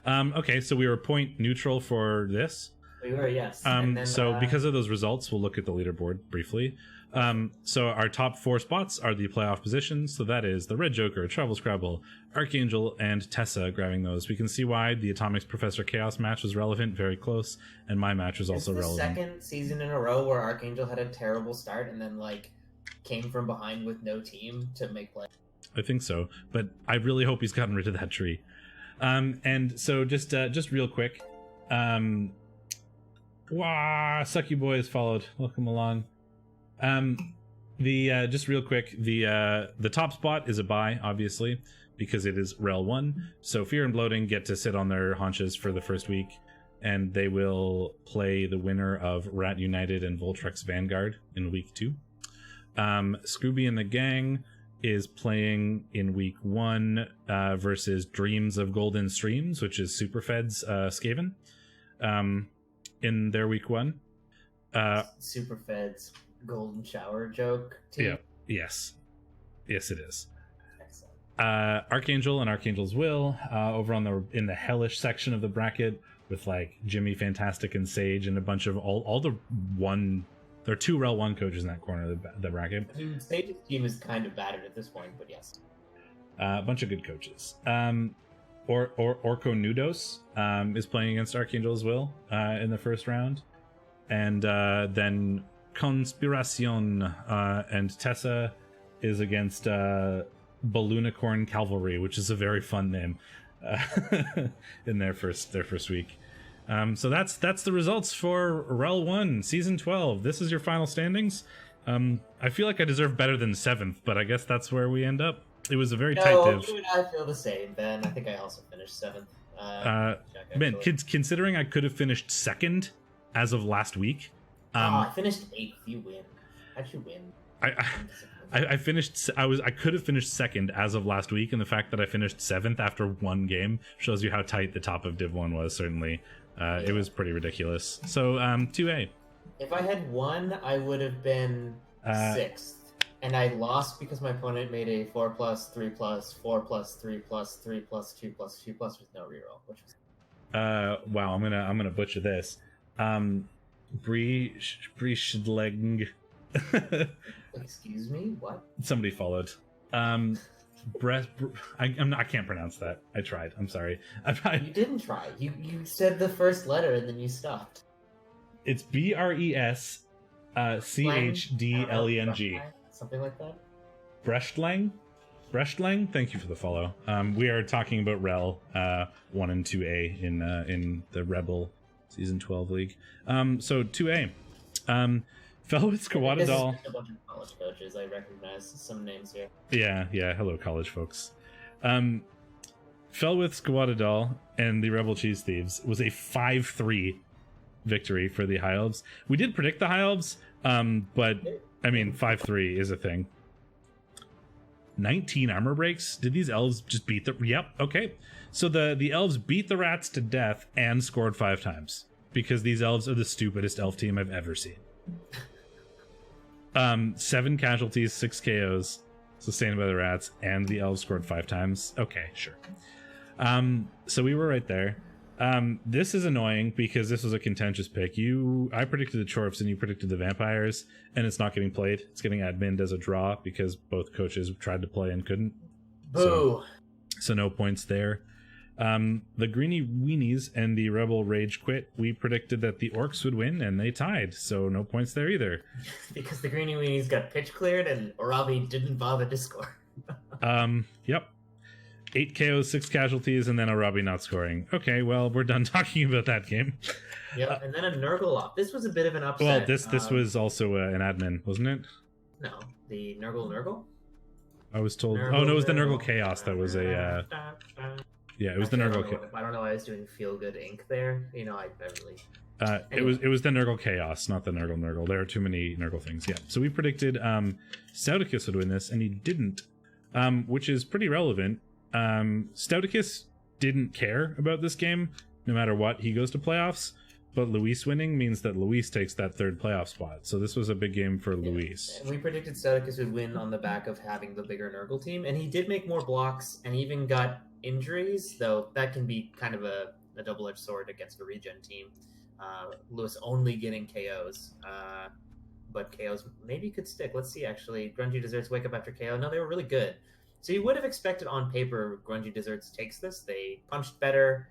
Okay, so we were point neutral for this. We were, yes. And then, So because of those results, we'll look at the leaderboard briefly. So our top 4 spots are the playoff positions. So that is the Red Joker, Travel Scrabble, Archangel, and Tessa grabbing those. We can see why the Atomics Professor Chaos match was relevant, very close, and my match was also relevant. Second season in a row where Archangel had a terrible start and then came from behind with no team to make play. I think so, but I really hope he's gotten rid of that tree. And so just real quick, Sucky Boy has followed. Welcome along. Just real quick, the top spot is a bye, obviously, because it is REL 1. So Fear and Bloating get to sit on their haunches for the first week, and they will play the winner of Rat United and Voltrex Vanguard in week 2. Scooby and the Gang is playing in week 1 versus Dreams of Golden Streams, which is Superfed's Skaven, in their week 1. Superfed's Golden Shower joke team. Yeah. Yes, it is. Archangel and Archangel's Will over in the hellish section of the bracket with Jimmy, Fantastic, and Sage, and a bunch of all the one. There are 2 REL 1 coaches in that corner of the bracket. I mean, Sage's team is kind of battered at this point, but yes. A bunch of good coaches. Orko Nudos is playing against Archangel's Will in the first round. And then Conspiracion and Tessa is against Balloonicorn Cavalry, which is a very fun name in their first week. So that's the results for REL 1 Season 12. This is your final standings. I feel like I deserve better than 7th, but I guess that's where we end up. It was a very tight div. I feel the same, Ben. I think I also finished 7th. Man, considering I could have finished 2nd as of last week. I finished 8th. You win. How'd you win? I could have finished 2nd as of last week, and the fact that I finished 7th after 1 game shows you how tight the top of Div 1 was, certainly. It was pretty ridiculous. So, 2A. If I had won, I would have been 6th. And I lost because my opponent made a 4+, 3+, 4+, 3+, 3+, 2+, 2+, with no reroll, which was... Wow, I'm gonna butcher this. Brischleg. Excuse me? What? Somebody followed. I can't pronounce that. I tried. I'm sorry. You didn't try. You said the first letter and then you stopped. It's BRESCHDLENG. Something like that. Brechtlang. Thank you for the follow. We are talking about REL 1 and 2A in the REBBL Season 12 League. So 2A. Felwith Skawadadal. A bunch of college coaches. I recognize some names here. Yeah. Hello, college folks. Felwith Skawadadal and the Rebel Cheese Thieves was a 5-3 victory for the High Elves. We did predict the High Elves, but I mean 5-3 is a thing. 19 armor breaks. Did these elves just beat the... Yep, okay. So the elves beat the rats to death and scored 5 times, because these elves are the stupidest elf team I've ever seen. 7 casualties, 6 KOs sustained by the rats, and the elves scored 5 times. Okay, sure. So we were right there. This is annoying because this was a contentious pick. I predicted the Chorfs and you predicted the Vampires, and it's not getting played. It's getting adminned as a draw because both coaches tried to play and couldn't. Boo! So no points there. The Greeny Weenies and the Rebel Rage Quit, we predicted that the Orcs would win, and they tied, so no points there either. Because the Greeny Weenies got pitch cleared and Orabi didn't bother to score. Yep. 8 KOs, 6 casualties, and then Arabi not scoring. Okay, well, we're done talking about that game. Yep, and then a Nurgle off. This was a bit of an upset. Well, this was also an admin, wasn't it? No, the Nurgle? I was told... no, it was the Nurgle Chaos that was a... Yeah, it was the Nurgle Chaos. I don't know why I was doing Feel Good Inc. there. You know, I really... Anyway. It was the Nurgle Chaos, not the Nurgle. There are too many Nurgle things. Yeah, so we predicted Stouticus would win this, and he didn't, which is pretty relevant. Stouticus didn't care about this game, no matter what. He goes to playoffs, but Luis winning means that Luis takes that 3rd playoff spot. So this was a big game for Luis. And we predicted Stouticus would win on the back of having the bigger Nurgle team, and he did make more blocks and even got injuries, though that can be kind of a double-edged sword against a regen team. Lewis only getting KOs. But KOs maybe could stick. Let's see, actually. Grungy Desserts wake up after KO. No, they were really good. So you would have expected on paper Grungy Desserts takes this. They punched better.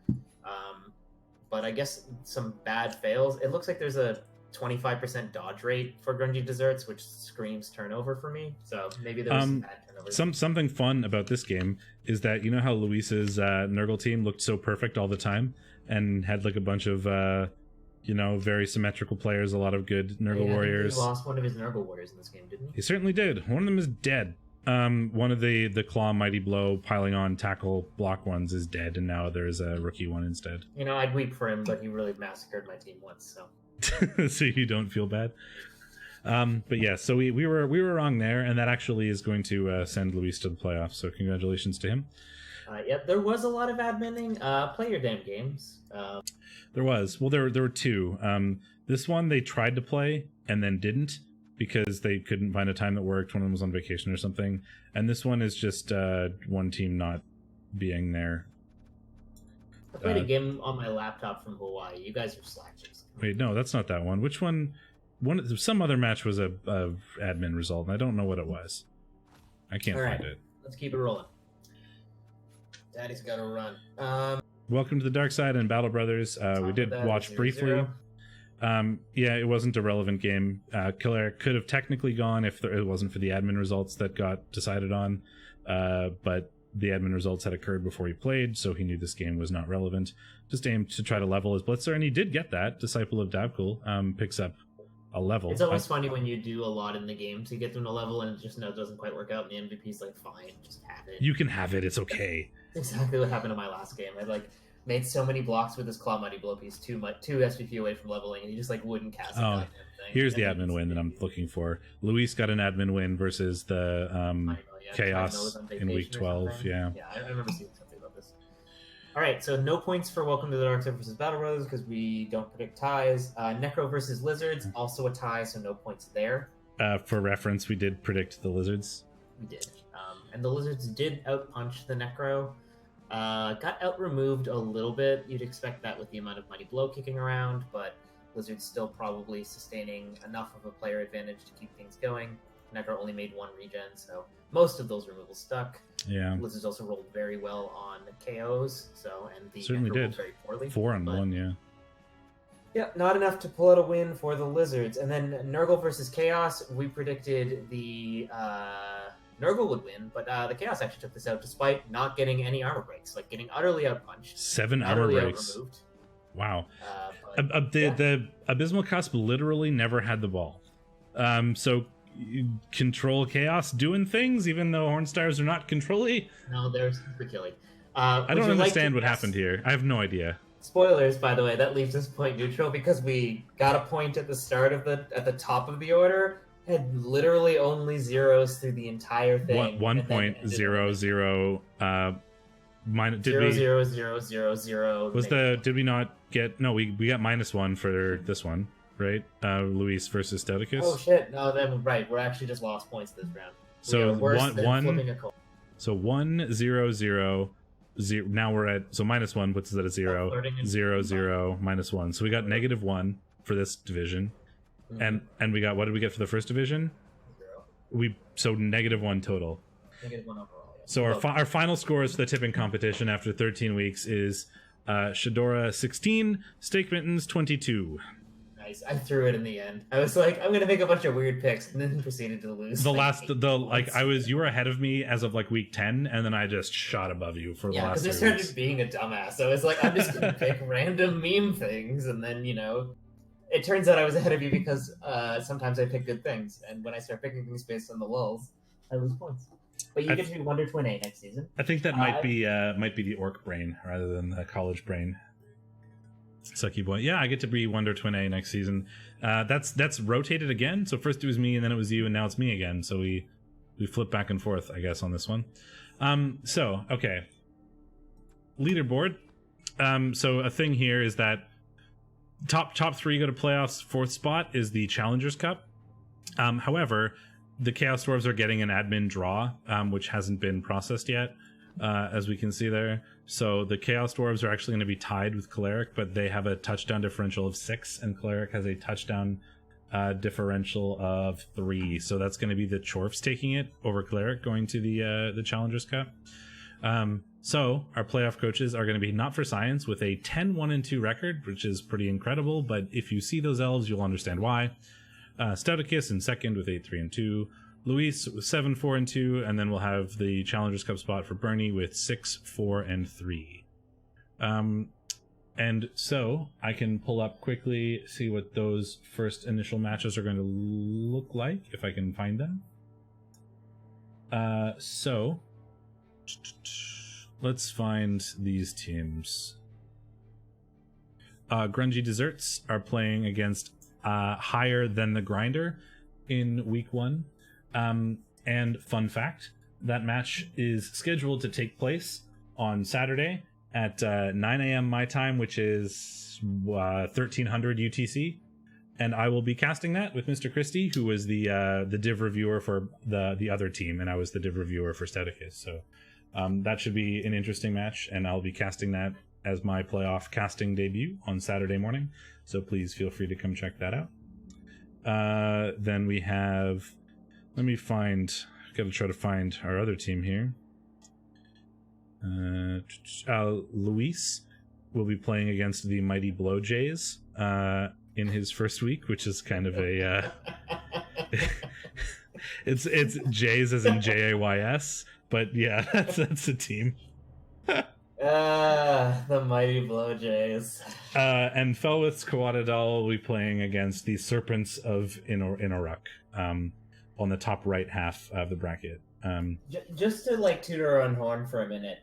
But I guess some bad fails. It looks like there's a 25% dodge rate for Grungy Desserts, which screams turnover for me. So maybe there was some bad turnovers. Something fun about this game is that you know how Luis's Nurgle team looked so perfect all the time and had like a bunch of very symmetrical players, a lot of good Nurgle warriors. He lost one of his Nurgle warriors in this game, didn't he? He certainly did. One of them is dead. One of the Claw Mighty Blow piling on tackle block ones is dead, and now there's a rookie one instead. I'd weep for him, but he really massacred my team once, so. So you don't feel bad. But yeah, so we were wrong there, and that actually is going to send Luis to the playoffs. So congratulations to him. There was a lot of adminning. Play your damn games. There was. Well, there were two. This one they tried to play and then didn't because they couldn't find a time that worked. One of them was on vacation or something. And this one is just one team not being there. I played a game on my laptop from Hawaii. You guys are slackers. Wait, no, that's not that one. Which one? Some other match was a admin result, and I don't know what it was. I can't find it. Let's keep it rolling. Daddy's got to run. Welcome to the Dark Side and Battle Brothers. We did watch briefly. Yeah, it wasn't a relevant game. Killer could have technically gone if it wasn't for the admin results that got decided on, but the admin results had occurred before he played, so he knew this game was not relevant. Just aimed to try to level his Blitzer, and he did get that. Disciple of Dabkul picks up a level. It's always funny when you do a lot in the game to get to a level and it just doesn't quite work out, and the MVP's like, fine, just have it. You can have it, it's okay. Exactly what happened in my last game. I made so many blocks with this Claw Mighty Blow piece, two SVP away from leveling, and he just wouldn't cast it. Oh, here's the admin win that I'm looking for. Luis got an admin win versus the Chaos in week 12. Yeah, I remember seeing something about this. All right, so no points for Welcome to the Dark Side versus Battle Brothers because we don't predict ties. Necro versus Lizards, also a tie, so no points there. For reference, we did predict the Lizards. We did. And the Lizards did outpunch the Necro. Got out-removed a little bit. You'd expect that with the amount of Mighty Blow kicking around, but Lizards still probably sustaining enough of a player advantage to keep things going. Necro only made one regen, so most of those removals stuck. Yeah. Lizards also rolled very well on KOs, and the certainly Necro did rolled very poorly. 4 on 1, yeah. Yeah, not enough to pull out a win for the Lizards. And then Nurgle versus Chaos, we predicted the Nurgle would win, but the Chaos actually took this out despite not getting any armor breaks, getting utterly outpunched. 7 armor breaks. Wow. The Abysmal Cusp literally never had the ball. So control Chaos doing things, even though Hornstars are not control-y? No, they're super killy. I don't understand what happened here. I have no idea. Spoilers, by the way, that leaves us point neutral because we got a point at the start of at the top of the order. Had literally only zeros through the entire thing. 1.00 minus did 0, we 0, 0, 0, 0. Was did we not get we got -1 for this one, right? Luis versus Stouticus. Oh shit, no, then right, we're actually just lost points this round. So one so 1 0 0 0. Now we're at -1 puts us at a 0 0 0 -1. So we got -1 for this division. And we got, what did we get for the first division? 0. So -1 total. -1 overall, yeah. So our final scores for the tipping competition after 13 weeks is Shadorra 16, Steakmittens 22. Nice. I threw it in the end. I was like, I'm gonna make a bunch of weird picks, and then proceeded to lose. You were ahead of me as of week 10, and then I just shot above you for the last 3 weeks. Yeah, because I started being a dumbass. So I was like, I'm just gonna pick random meme things, and then it turns out I was ahead of you because sometimes I pick good things, and when I start picking things based on the lulls, I lose points. But you get to be Wonder Twin A next season. I think that might be the orc brain rather than the college brain. Sucky boy. Yeah, I get to be Wonder Twin A next season. That's rotated again. So first it was me, and then it was you, and now it's me again. So we flip back and forth, I guess, on this one. So okay, leaderboard. So a thing here is that top 3 go to playoffs. 4th spot is the Challengers Cup. However, the Chaos Dwarves are getting an admin draw, which hasn't been processed yet. as we can see there. So the Chaos Dwarves are actually going to be tied with Cleric, but they have a touchdown differential of 6, and Cleric has a touchdown differential of 3. So that's going to be the Chorfs taking it over Cleric, going to the Challengers Cup. So our playoff coaches are going to be Not for Science with a 10-1-2 record, which is pretty incredible, but if you see those elves, you'll understand why. Stouticus in second with 8-3-2. Luis with 7-4-2, and then we'll have the Challengers Cup spot for Bernie with 6-4-3. And so I can pull up quickly, see what those first initial matches are going to look like, if I can find them. So let's find these teams. Grungy Desserts are playing against Higher Than the Grinder in week 1. And fun fact, that match is scheduled to take place on Saturday at 9 a.m. my time, which is 1300 UTC. And I will be casting that with Mr. Christie, who was the div reviewer for the other team, and I was the div reviewer for Stouticus. So that should be an interesting match, and I'll be casting that as my playoff casting debut on Saturday morning. So please feel free to come check that out. Then we have... Let me find... I've got to try to find our other team here. Luis will be playing against the Mighty Blow Jays in his first week, which is kind of a... it's Jays as in Jays, but yeah, that's a team. The Mighty Blow Jays. And Felwith's Coatadal will be playing against the Serpents of Inoruk. On the top right half of the bracket. Just to like toot our own horn for a minute,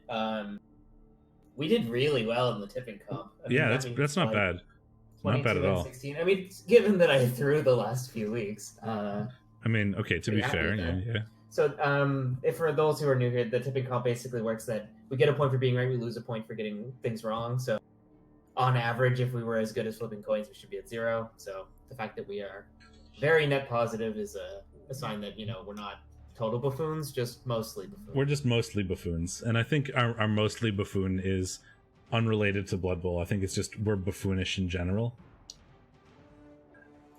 we did really well in the tipping comp. That's not bad. Not bad at all. 16. I mean, given that I threw the last few weeks. I mean, okay, to be fair, yeah. So, if for those who are new here, the tipping comp basically works that we get a point for being right, we lose a point for getting things wrong. So, on average, if we were as good as flipping coins, we should be at 0. So, the fact that we are very net positive is a sign that, we're not total buffoons, just mostly buffoons. We're just mostly buffoons. And I think our mostly buffoon is unrelated to Blood Bowl. I think it's just we're buffoonish in general.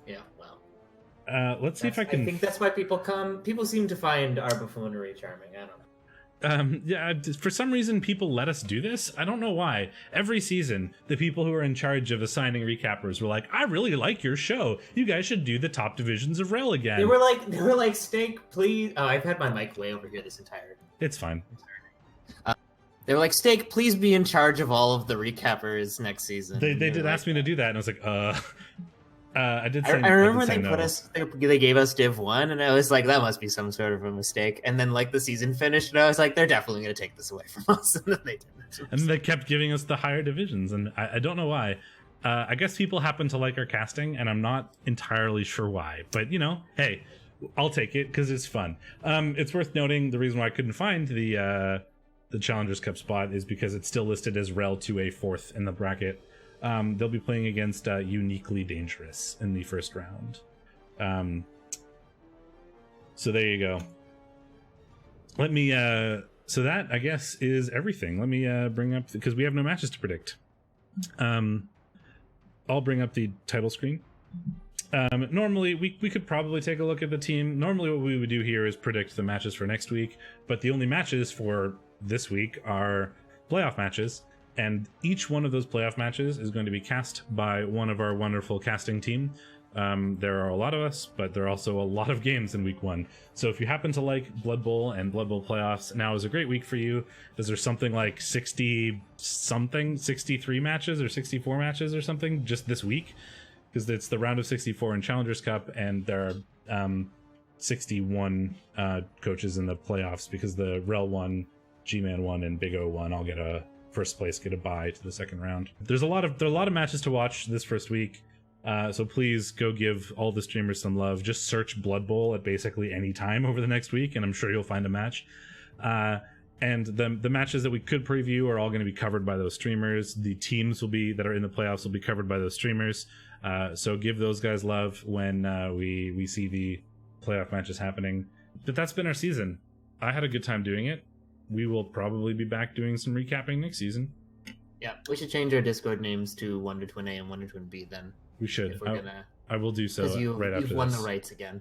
Yeah, well. Let's see if I can... I think that's why people seem to find our buffoonery charming. I don't know. For some reason people let us do this. I don't know why. Every season the people who are in charge of assigning recappers were like, I really like your show, you guys should do the top divisions of REL again. They were like Steak, please. I've had my mic way over here this entire... It's fine. They were like, Steak, please be in charge of all of the recappers next season. They did ask me to do that, and I was like, I did say I remember they no. They gave us Div 1, and I was like, that must be some sort of a mistake. And then like the season finished, and I was like, they're definitely going to take this away from us. And then they didn't. And they kept giving us the higher divisions, and I don't know why. I guess people happen to like our casting, and I'm not entirely sure why. But, hey, I'll take it because it's fun. It's worth noting the reason why I couldn't find the Challengers Cup spot is because it's still listed as REL 2A 4th in the bracket. They'll be playing against Uniquely Dangerous in the first round. So there you go. Let me... so that, I guess, is everything. Let me bring up... Because we have no matches to predict. I'll bring up the title screen. Normally, we could probably take a look at the team. Normally what we would do here is predict the matches for next week. But the only matches for this week are playoff matches. And each one of those playoff matches is going to be cast by one of our wonderful casting team. There are a lot of us, but there are also a lot of games in week 1. So if you happen to like Blood Bowl and Blood Bowl playoffs, now is a great week for you. Is there something like 63 matches or 64 matches or something just this week? Because it's the round of 64 in Challengers Cup, and there are 61 coaches in the playoffs because the REL 1, G-Man 1, and Big O 1 all get a first place, get a bye to the second round. There are a lot of matches to watch this first week, so please go give all the streamers some love. Just search Blood Bowl at basically any time over the next week, and I'm sure you'll find a match. And the matches that we could preview are all going to be covered by those streamers. The teams that are in the playoffs will be covered by those streamers. So give those guys love when we see the playoff matches happening. But that's been our season. I had a good time doing it. we will probably be back doing some recapping next season. Yeah, we should change our Discord names to Wonder Twin A and Wonder Twin B then. We should. If we're gonna, I will do so because right after this. you've won the rights again.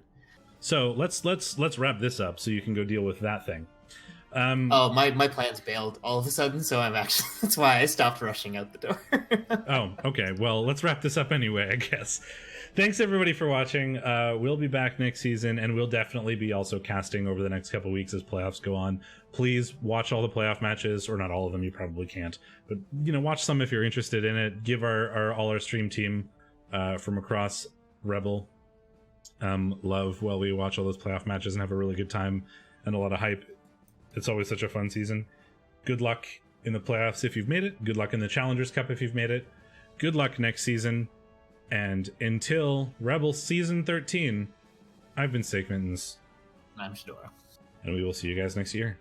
So let's wrap this up so you can go deal with that thing. Oh, my plans bailed all of a sudden, so I'm actually that's why I stopped rushing out the door. Oh, okay. Well, let's wrap this up anyway, I guess. Thanks everybody for watching. We'll be back next season, and we'll definitely be also casting over the next couple weeks as playoffs go on. Please watch all the playoff matches, or not all of them. You probably can't, but watch some if you're interested in it. Give all our stream team from across REBBL love while we watch all those playoff matches and have a really good time and a lot of hype. It's always such a fun season. Good luck in the playoffs if you've made it. Good luck in the Challengers Cup if you've made it. Good luck next season. And until REBBL Season 13, I've been Steakmittens. And I'm Shadorra. And we will see you guys next year.